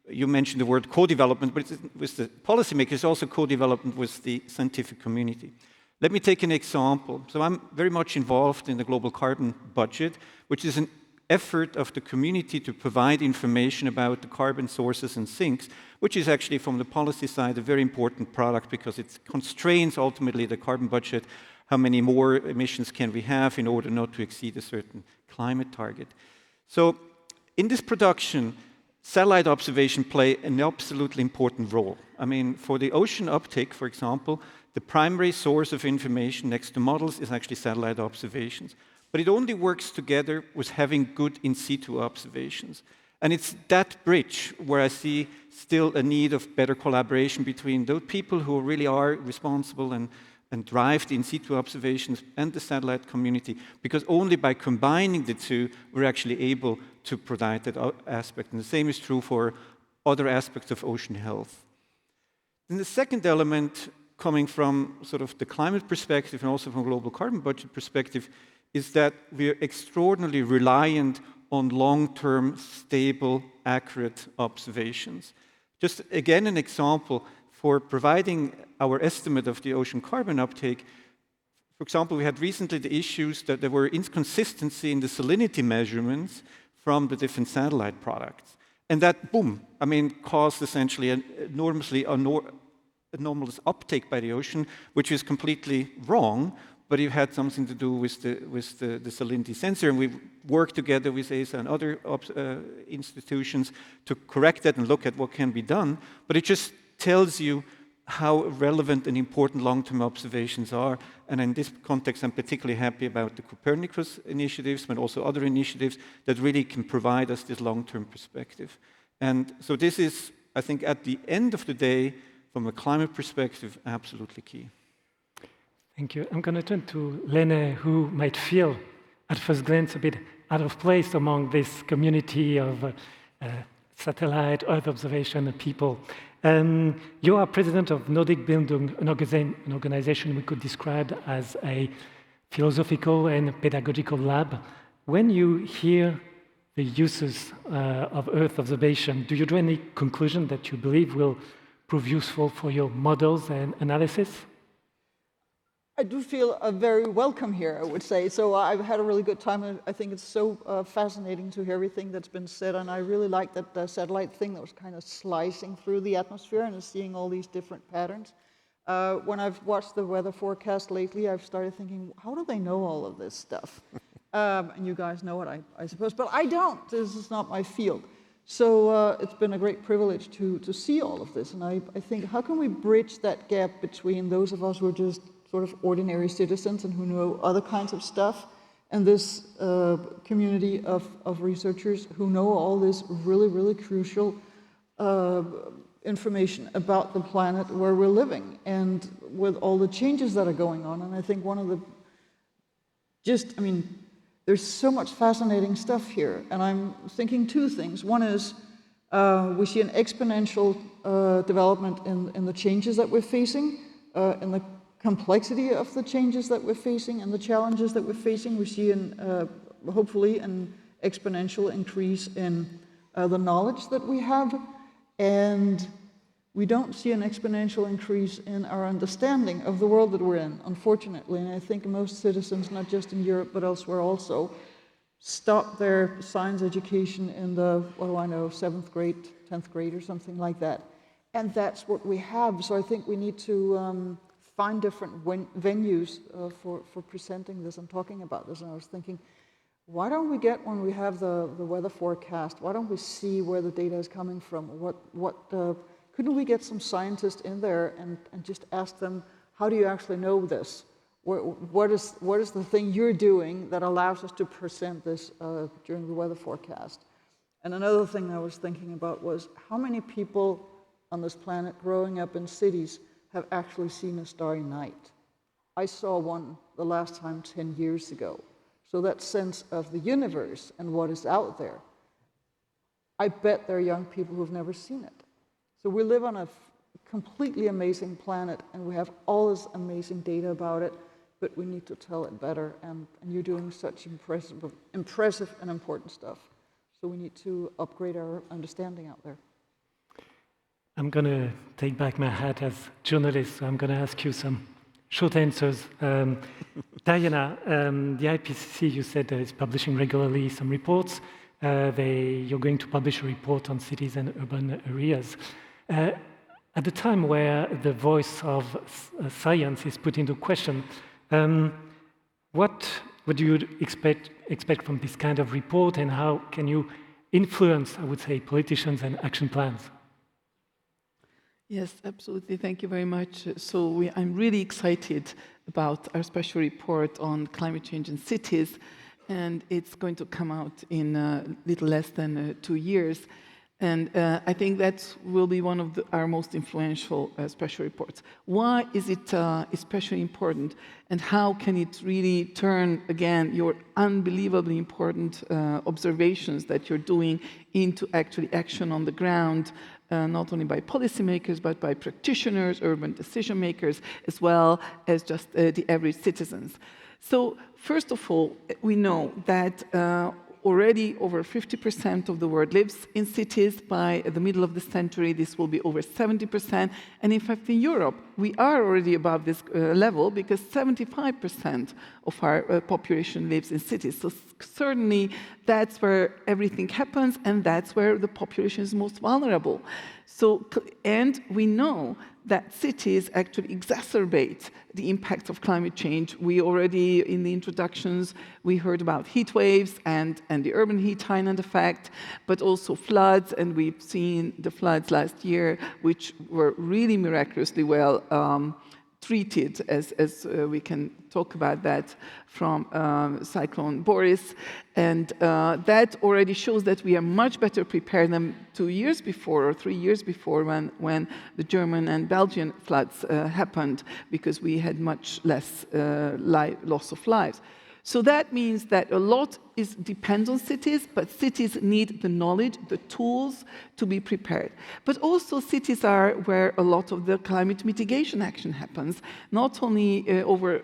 you mentioned the word co-development, but with the policymakers, also co-development with the scientific community. Let me take an example. So I'm very much involved in the global carbon budget, which is an effort of the community to provide information about the carbon sources and sinks, which is actually from the policy side a very important product because it constrains ultimately the carbon budget. How many more emissions can we have in order not to exceed a certain climate target? So in this production, satellite observation play an absolutely important role. I mean, for the ocean uptake, for example, the primary source of information next to models is actually satellite observations. But it only works together with having good in situ observations. And it's that bridge where I see still a need of better collaboration between those people who really are responsible and drive the in situ observations and the satellite community, because only by combining the two, we're actually able to provide that aspect. And the same is true for other aspects of ocean health. Then the second element, coming from sort of the climate perspective and also from global carbon budget perspective, is that we are extraordinarily reliant on long-term, stable, accurate observations. Just again, an example for providing our estimate of the ocean carbon uptake. For example, we had recently the issues that there were inconsistency in the salinity measurements from the different satellite products. And that, boom, I mean, caused essentially an enormously anomalous uptake by the ocean, which is completely wrong, but it had something to do with the salinity sensor. And we worked together with ESA and other institutions to correct that and look at what can be done. But it just tells you how relevant and important long-term observations are. And in this context, I'm particularly happy about the Copernicus initiatives, but also other initiatives that really can provide us this long-term perspective. And so this is, I think, at the end of the day, from a climate perspective, absolutely key. Thank you. I'm going to turn to Lene, who might feel, at first glance, a bit out of place among this community of satellite, Earth observation people. You are president of Nordic Bildung, an organization we could describe as a philosophical and pedagogical lab. When you hear the uses of Earth observation, do you draw any conclusion that you believe will prove useful for your models and analysis? I do feel very welcome here, I would say. So I've had a really good time, and I think it's so fascinating to hear everything that's been said. And I really like that satellite thing that was kind of slicing through the atmosphere and seeing all these different patterns. When I've watched the weather forecast lately, I've started thinking, how do they know all of this stuff? And you guys know it, I suppose, but I don't. This is not my field. So it's been a great privilege to see all of this. And I think, how can we bridge that gap between those of us who are just sort of ordinary citizens and who know other kinds of stuff, and this community of researchers who know all this really, really crucial information about the planet where we're living, and with all the changes that are going on. And I think one of the, there's so much fascinating stuff here, and I'm thinking two things. One is we see an exponential development in the changes that we're facing, in the complexity of the changes that we're facing and the challenges that we're facing. We see hopefully an exponential increase in the knowledge that we have, and we don't see an exponential increase in our understanding of the world that we're in, unfortunately. And I think most citizens, not just in Europe but elsewhere also, stop their science education in the, 7th grade, 10th grade or something like that. And that's what we have. So I think we need to find different venues for presenting this and talking about this. And I was thinking, why don't we get, when we have the weather forecast, why don't we see where the data is coming from? Couldn't we get some scientists in there and just ask them, how do you actually know this? What is the thing you're doing that allows us to present this during the weather forecast? And another thing I was thinking about was, how many people on this planet growing up in cities have actually seen a starry night? I saw one the last time 10 years ago. So that sense of the universe and what is out there, I bet there are young people who've never seen it. So we live on a completely amazing planet, and we have all this amazing data about it, but we need to tell it better, and you're doing such impressive and important stuff. So we need to upgrade our understanding out there. I'm going to take back my hat as journalist, so I'm going to ask you some short answers. Diana, the IPCC, you said is publishing regularly some reports. You're going to publish a report on cities and urban areas. At the time where the voice of science is put into question, what would you expect from this kind of report, and how can you influence, I would say, politicians and action plans? Yes, absolutely. Thank you very much. So I'm really excited about our special report on climate change in cities, and it's going to come out in a little less than 2 years. And I think that will be one of our most influential special reports. Why is it especially important, and how can it really turn, again, your unbelievably important observations that you're doing into actually action on the ground, not only by policymakers, but by practitioners, urban decision makers, as well as just the average citizens? So first of all, we know that already over 50% of the world lives in cities. By the middle of the century, this will be over 70%. And in fact, in Europe, we are already above this level, because 75% of our population lives in cities. So certainly, that's where everything happens, and that's where the population is most vulnerable. So, and we know that cities actually exacerbate the impacts of climate change. We already, in the introductions, we heard about heat waves and the urban heat island effect, but also floods, and we've seen the floods last year, which were really miraculously well treated, as we can talk about that from Cyclone Boris. And that already shows that we are much better prepared than 2 years before or 3 years before, when the German and Belgian floods happened, because we had much less loss of lives. So that means that a lot depends on cities, but cities need the knowledge, the tools to be prepared. But also cities are where a lot of the climate mitigation action happens. Not only over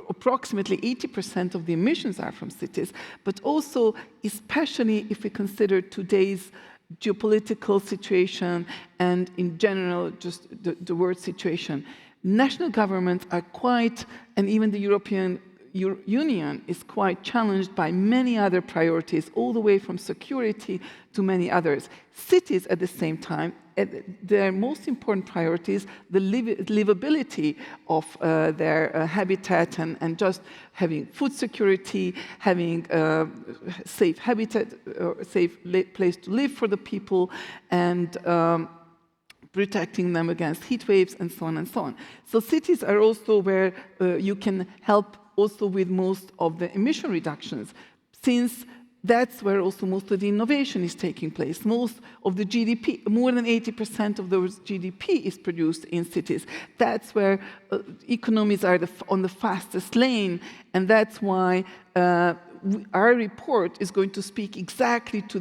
approximately 80% of the emissions are from cities, but also, especially if we consider today's geopolitical situation and in general just the world situation, national governments are quite, and even the European Union is quite challenged by many other priorities, all the way from security to many others. Cities, at the same time, their most important priorities, the livability of their habitat, and just having food security, having safe habitat, safe place to live for the people, and protecting them against heat waves, and so on and so on. So cities are also where you can help also with most of the emission reductions, since that's where also most of the innovation is taking place. Most of the GDP, more than 80% of those GDP is produced in cities. That's where economies are on the fastest lane, and that's why our report is going to speak exactly to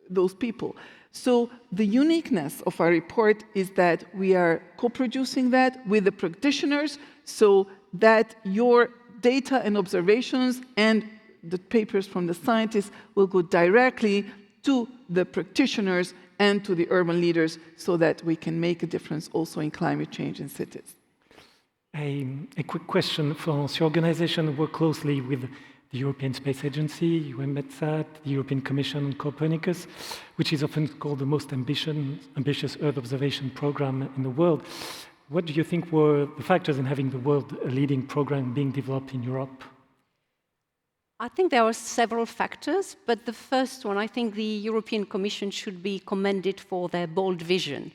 those people. So the uniqueness of our report is that we are co-producing that with the practitioners, so that your data and observations and the papers from the scientists will go directly to the practitioners and to the urban leaders so that we can make a difference also in climate change in cities. A quick question, Florence. Your organization works closely with the European Space Agency, Eumetsat, the European Commission, and Copernicus, which is often called the most ambitious Earth observation program in the world. What do you think were the factors in having the world-leading program being developed in Europe? I think there are several factors, but the first one, I think the European Commission should be commended for their bold vision.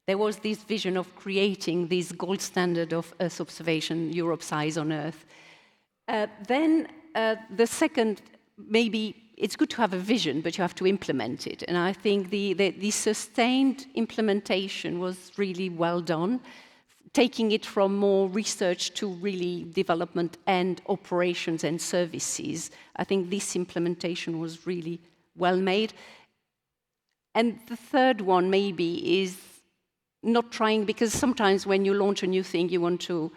There was this vision of creating this gold standard of Earth observation, Europe's eyes on Earth. Then the second, maybe it's good to have a vision, but you have to implement it. And I think the sustained implementation was really well done, taking it from more research to really development and operations and services. I think this implementation was really well made. And the third one maybe is not trying, because sometimes when you launch a new thing, you want to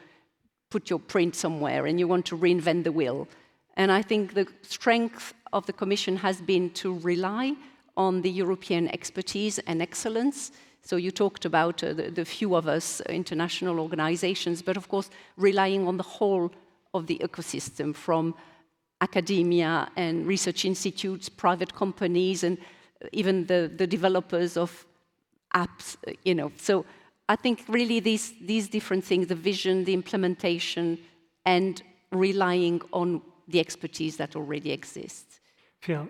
put your print somewhere and you want to reinvent the wheel. And I think the strength of the Commission has been to rely on the European expertise and excellence. So you talked about the few of us, international organizations, but of course, relying on the whole of the ecosystem, from academia and research institutes, private companies, and even the developers of apps, So I think really these different things, the vision, the implementation, and relying on the expertise that already exists. Phil,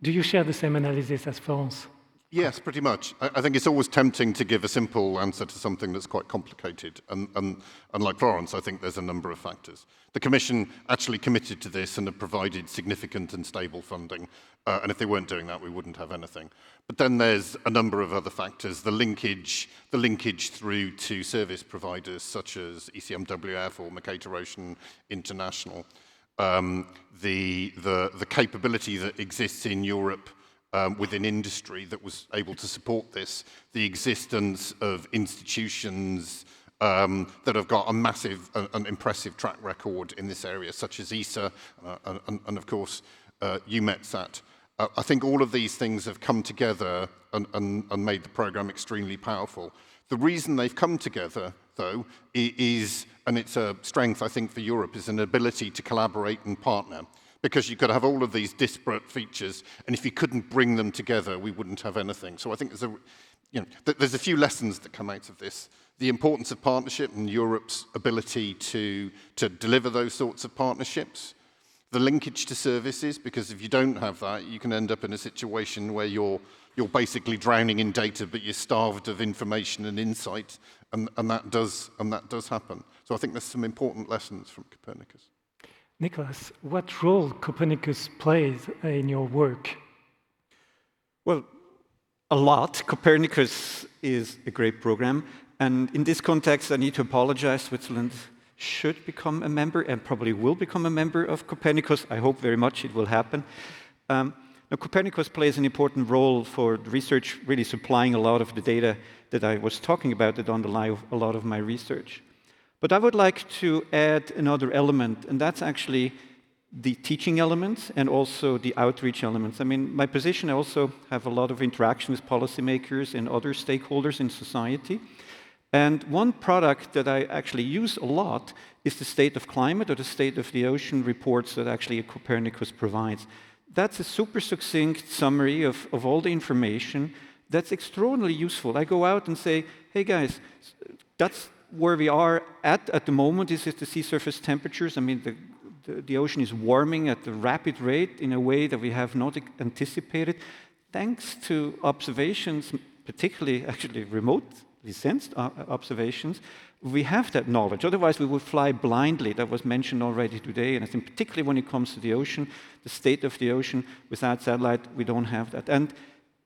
do you share the same analysis as Florence? Yes, pretty much. I think it's always tempting to give a simple answer to something that's quite complicated. And like Florence, I think there's a number of factors. The Commission actually committed to this and have provided significant and stable funding. And if they weren't doing that, we wouldn't have anything. But then there's a number of other factors. The linkage through to service providers such as ECMWF or Mercator Ocean International. The capability that exists in Europe within industry that was able to support this, the existence of institutions that have got a massive and impressive track record in this area, such as ESA and of course, Eumetsat. I think all of these things have come together and made the program extremely powerful. The reason they've come together, though, is, and it's a strength, I think, for Europe, is an ability to collaborate and partner. Because you could have all of these disparate features, and if you couldn't bring them together, we wouldn't have anything. So I think there's a few lessons that come out of this. The importance of partnership and Europe's ability to deliver those sorts of partnerships. The linkage to services, because if you don't have that, you can end up in a situation where you're basically drowning in data, but you're starved of information and insight, and that does happen. So I think there's some important lessons from Copernicus. Nicholas, what role Copernicus plays in your work? Well, a lot. Copernicus is a great program. And in this context, I need to apologize. Switzerland should become a member and probably will become a member of Copernicus. I hope very much it will happen. Now, Copernicus plays an important role for research, really supplying a lot of the data that I was talking about that underlie a lot of my research. But I would like to add another element, and that's actually the teaching elements and also the outreach elements. I mean, my position, I also have a lot of interaction with policymakers and other stakeholders in society. And one product that I actually use a lot is the State of Climate or the State of the Ocean reports that actually Copernicus provides. That's a super succinct summary of all the information that's extraordinarily useful. I go out and say, hey guys, that's where we are at the moment. This is the sea surface temperatures. I mean, the ocean is warming at a rapid rate in a way that we have not anticipated, thanks to observations, particularly actually remote sensed observations, we have that knowledge. Otherwise, we would fly blindly. That was mentioned already today. And I think particularly when it comes to the ocean, the state of the ocean, without satellite, we don't have that. And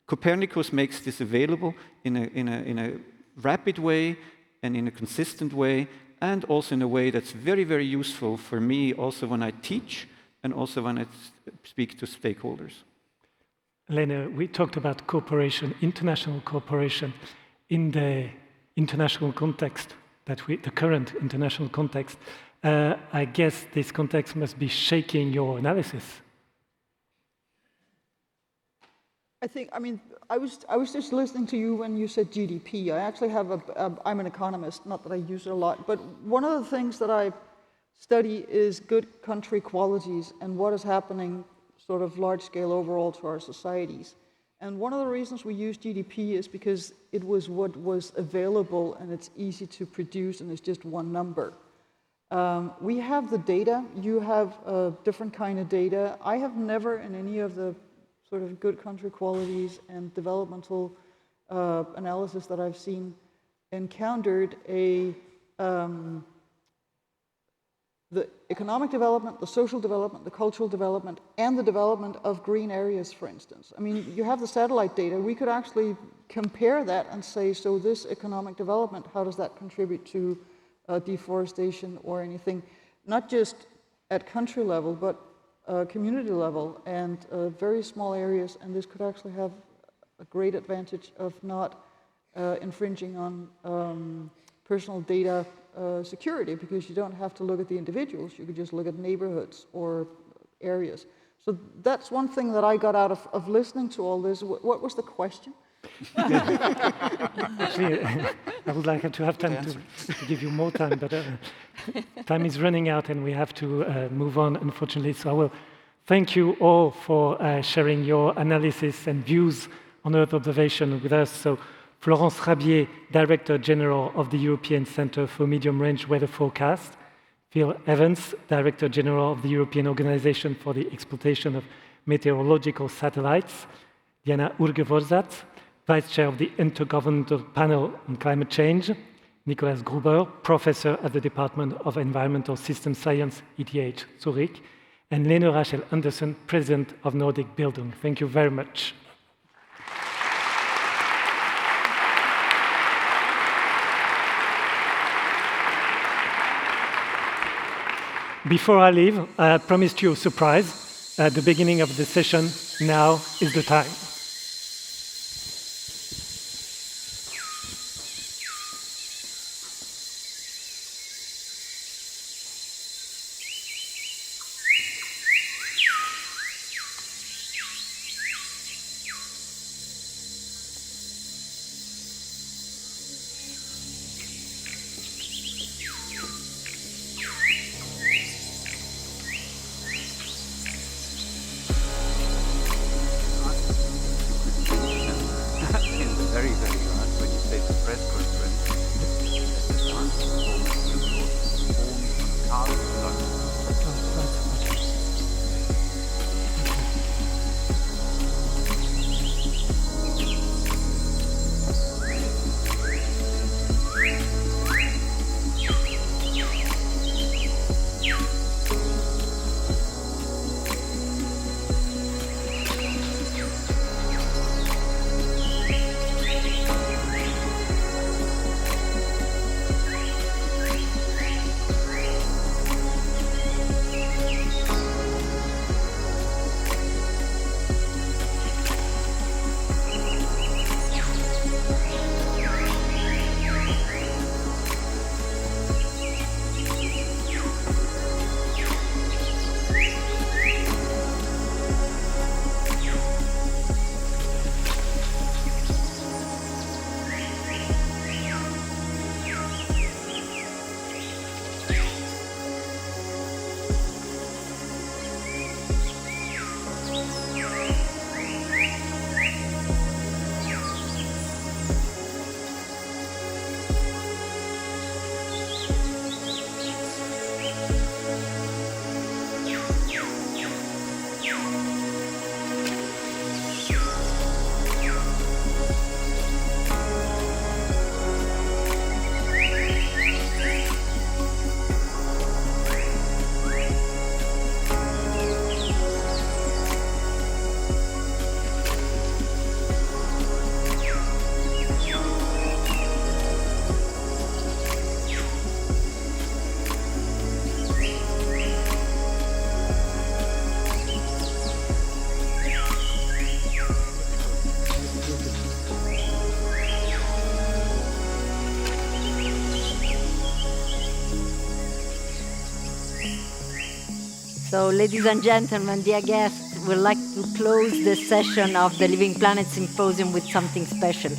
Copernicus makes this available in a rapid way and in a consistent way, and also in a way that's very, very useful for me also when I teach and also when I speak to stakeholders. Lene, we talked about cooperation, international cooperation. In the international context, the current international context, I guess this context must be shaking your analysis. I was just listening to you when you said GDP. I actually have I'm an economist, not that I use it a lot, but one of the things that I study is good country qualities and what is happening sort of large scale overall to our societies. And one of the reasons we use GDP is because it was what was available and it's easy to produce and it's just one number. We have the data, you have a different kind of data. I have never in any of the sort of good country qualities and developmental analysis that I've seen encountered the economic development, the social development, the cultural development, and the development of green areas, for instance. I mean, you have the satellite data. We could actually compare that and say, so this economic development, how does that contribute to deforestation or anything? Not just at country level, but community level and very small areas. And this could actually have a great advantage of not infringing on personal data security, because you don't have to look at the individuals, you could just look at neighborhoods or areas. So that's one thing that I got out of listening to all this. What was the question? Actually, I would like to have time to give you more time, but time is running out and we have to move on, unfortunately. So I will thank you all for sharing your analysis and views on Earth observation with us. So Florence Rabier, Director General of the European Centre for Medium-Range Weather Forecast, Phil Evans, Director General of the European Organization for the Exploitation of Meteorological Satellites, Diana Urgevorzat, Vice Chair of the Intergovernmental Panel on Climate Change, Nicolas Gruber, Professor at the Department of Environmental System Science, ETH Zurich, and Lene Rachel Andersen, President of Nordic Bildung. Thank you very much. Before I leave, I promised you a surprise. At the beginning of the session, now is the time. So, ladies and gentlemen, dear guests, we'd like to close this session of the Living Planet Symposium with something special.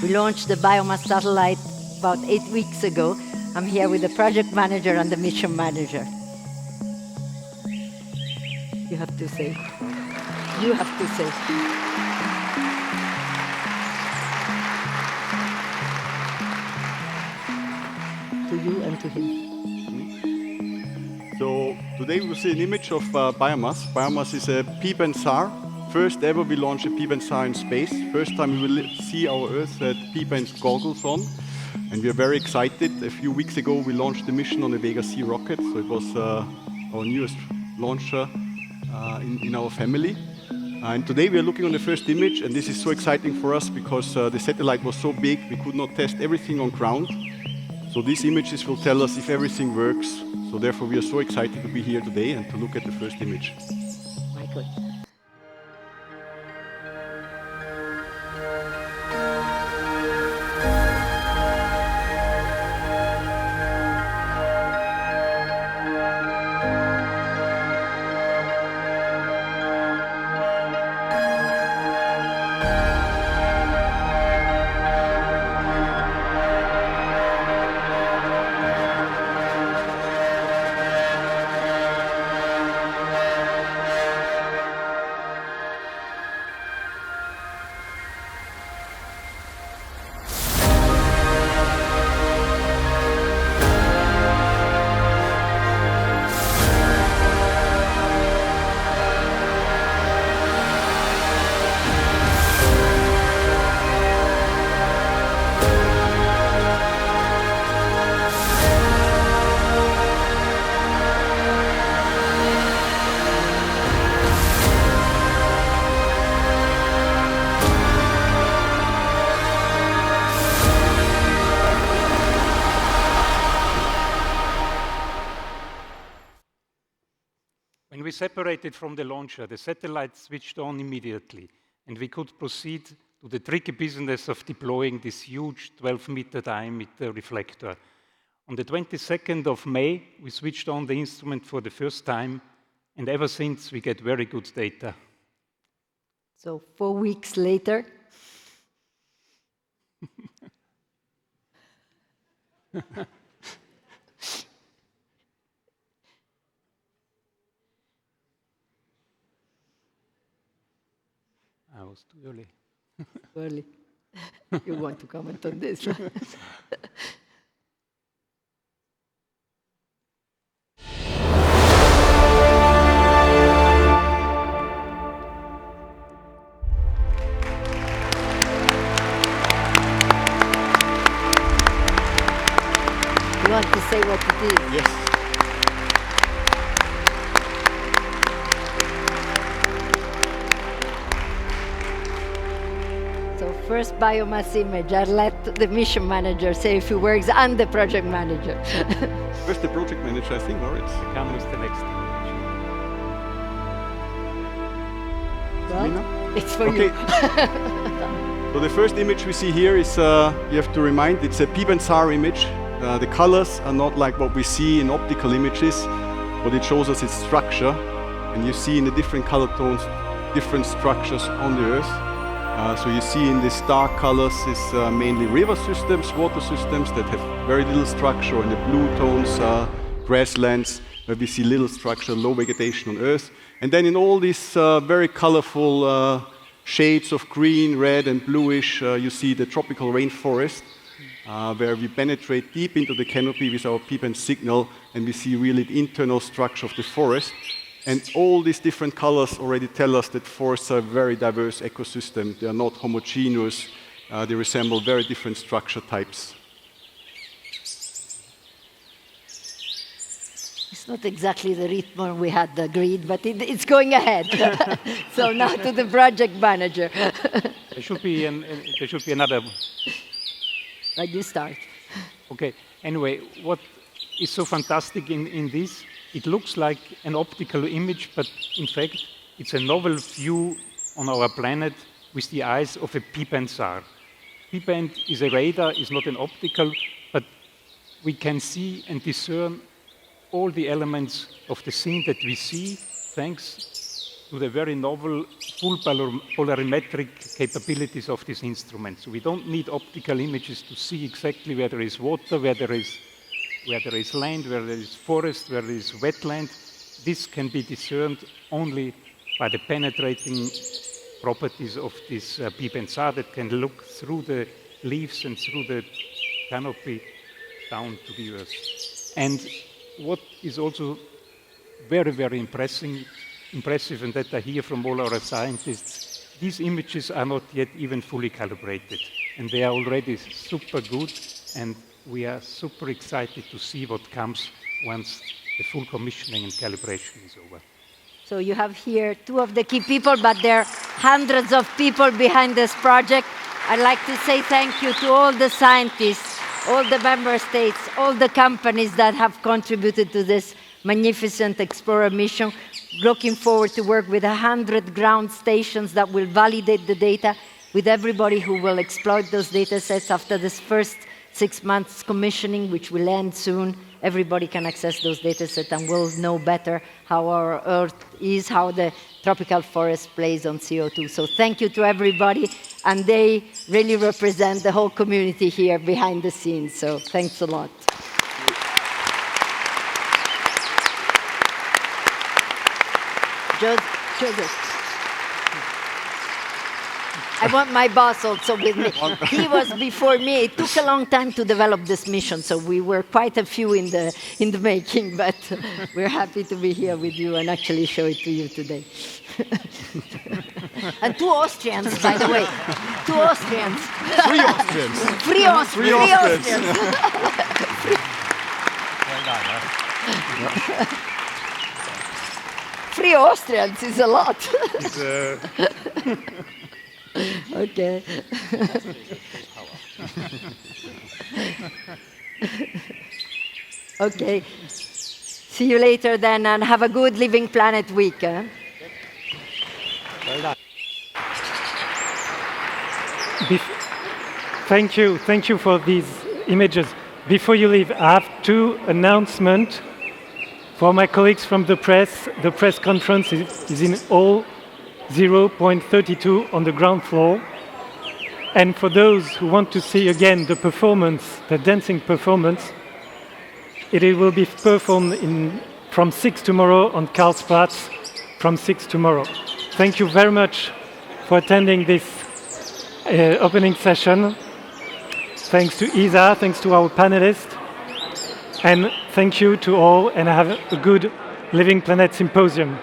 We launched the Biomass satellite about 8 weeks ago. I'm here with the project manager and the mission manager. You have to say. You have to say. To you and to him. So today we will see an image of Biomass. Biomass is a PEEP and SAR. First ever we launched a PEEP and SAR in space. First time we will see our Earth at PEEP and goggles on. And we are very excited. A few weeks ago we launched the mission on a Vega C rocket. So it was our newest launcher in our family. And today we are looking on the first image, and this is so exciting for us because the satellite was so big we could not test everything on ground. So these images will tell us if everything works. So therefore we are so excited to be here today and to look at the first image. Michael. When we separated from the launcher, the satellite switched on immediately, and we could proceed to the tricky business of deploying this huge 12-meter diameter reflector. On the 22nd of May, we switched on the instrument for the first time, and ever since we get very good data. So 4 weeks later. I was too early. Early. You want to comment on this? You want to say what it is? Yes. So first biomass image, I'll let the mission manager say a few words and the project manager. First the project manager, I think, or it's... Come with the next image. Well, it's for you. So the first image we see here is, you have to remind, it's a PEEP and SAR image. The colors are not like what we see in optical images, but it shows us its structure. And you see in the different color tones, different structures on the Earth. So you see in these dark colors is mainly river systems, water systems that have very little structure. In the blue tones, grasslands, where we see little structure, low vegetation on Earth. And then in all these very colorful shades of green, red, and bluish, you see the tropical rainforest, where we penetrate deep into the canopy with our PEEP and signal, and we see really the internal structure of the forest. And all these different colors already tell us that forests are a very diverse ecosystem. They are not homogeneous. They resemble very different structure types. It's not exactly the rhythm we had agreed, but it's going ahead. So now to the project manager. There should be another. But you start. Okay. Anyway, what is so fantastic in this? It looks like an optical image, but in fact, it's a novel view on our planet with the eyes of a PEEP and SAR. PEEP and is a radar, is not an optical, but we can see and discern all the elements of the scene that we see, thanks to the very novel full polarimetric capabilities of these instruments. We don't need optical images to see exactly where there is water, where there is land, where there is forest, where there is wetland. This can be discerned only by the penetrating properties of this Biomass that can look through the leaves and through the canopy down to the earth. And what is also very, very impressive, and that I hear from all our scientists, these images are not yet even fully calibrated, and they are already super good, and we are super excited to see what comes once the full commissioning and calibration is over. So you have here two of the key people, but there are hundreds of people behind this project. I'd like to say thank you to all the scientists, all the member states, all the companies that have contributed to this magnificent Explorer mission. Looking forward to work with 100 ground stations that will validate the data, with everybody who will exploit those data sets after this first 6 months commissioning, which will end soon. Everybody can access those data sets and will know better how our Earth is, how the tropical forest plays on CO2. So thank you to everybody, and they really represent the whole community here behind the scenes. So thanks a lot. Joseph. I want my boss also with me. He was before me. It took a long time to develop this mission, so we were quite a few in the making, but we're happy to be here with you and actually show it to you today. And 2 Austrians, by the way. 2 Austrians. 3 Austrians. 3 Austrians. 3 Austrians. Well done, huh? 3 Austrians is a lot. Okay. Okay. See you later then, and have a good Living Planet week. Well done. Thank you for these images. Before you leave, I have 2 announcements for my colleagues from the press. The press conference is in hall 0.32 on the ground floor. And for those who want to see again the performance, the dancing performance, it will be performed from 6 tomorrow on Karlsplatz, from 6 tomorrow. Thank you very much for attending this opening session. Thanks to Isa, thanks to our panelists, and thank you to all, and have a good Living Planet Symposium.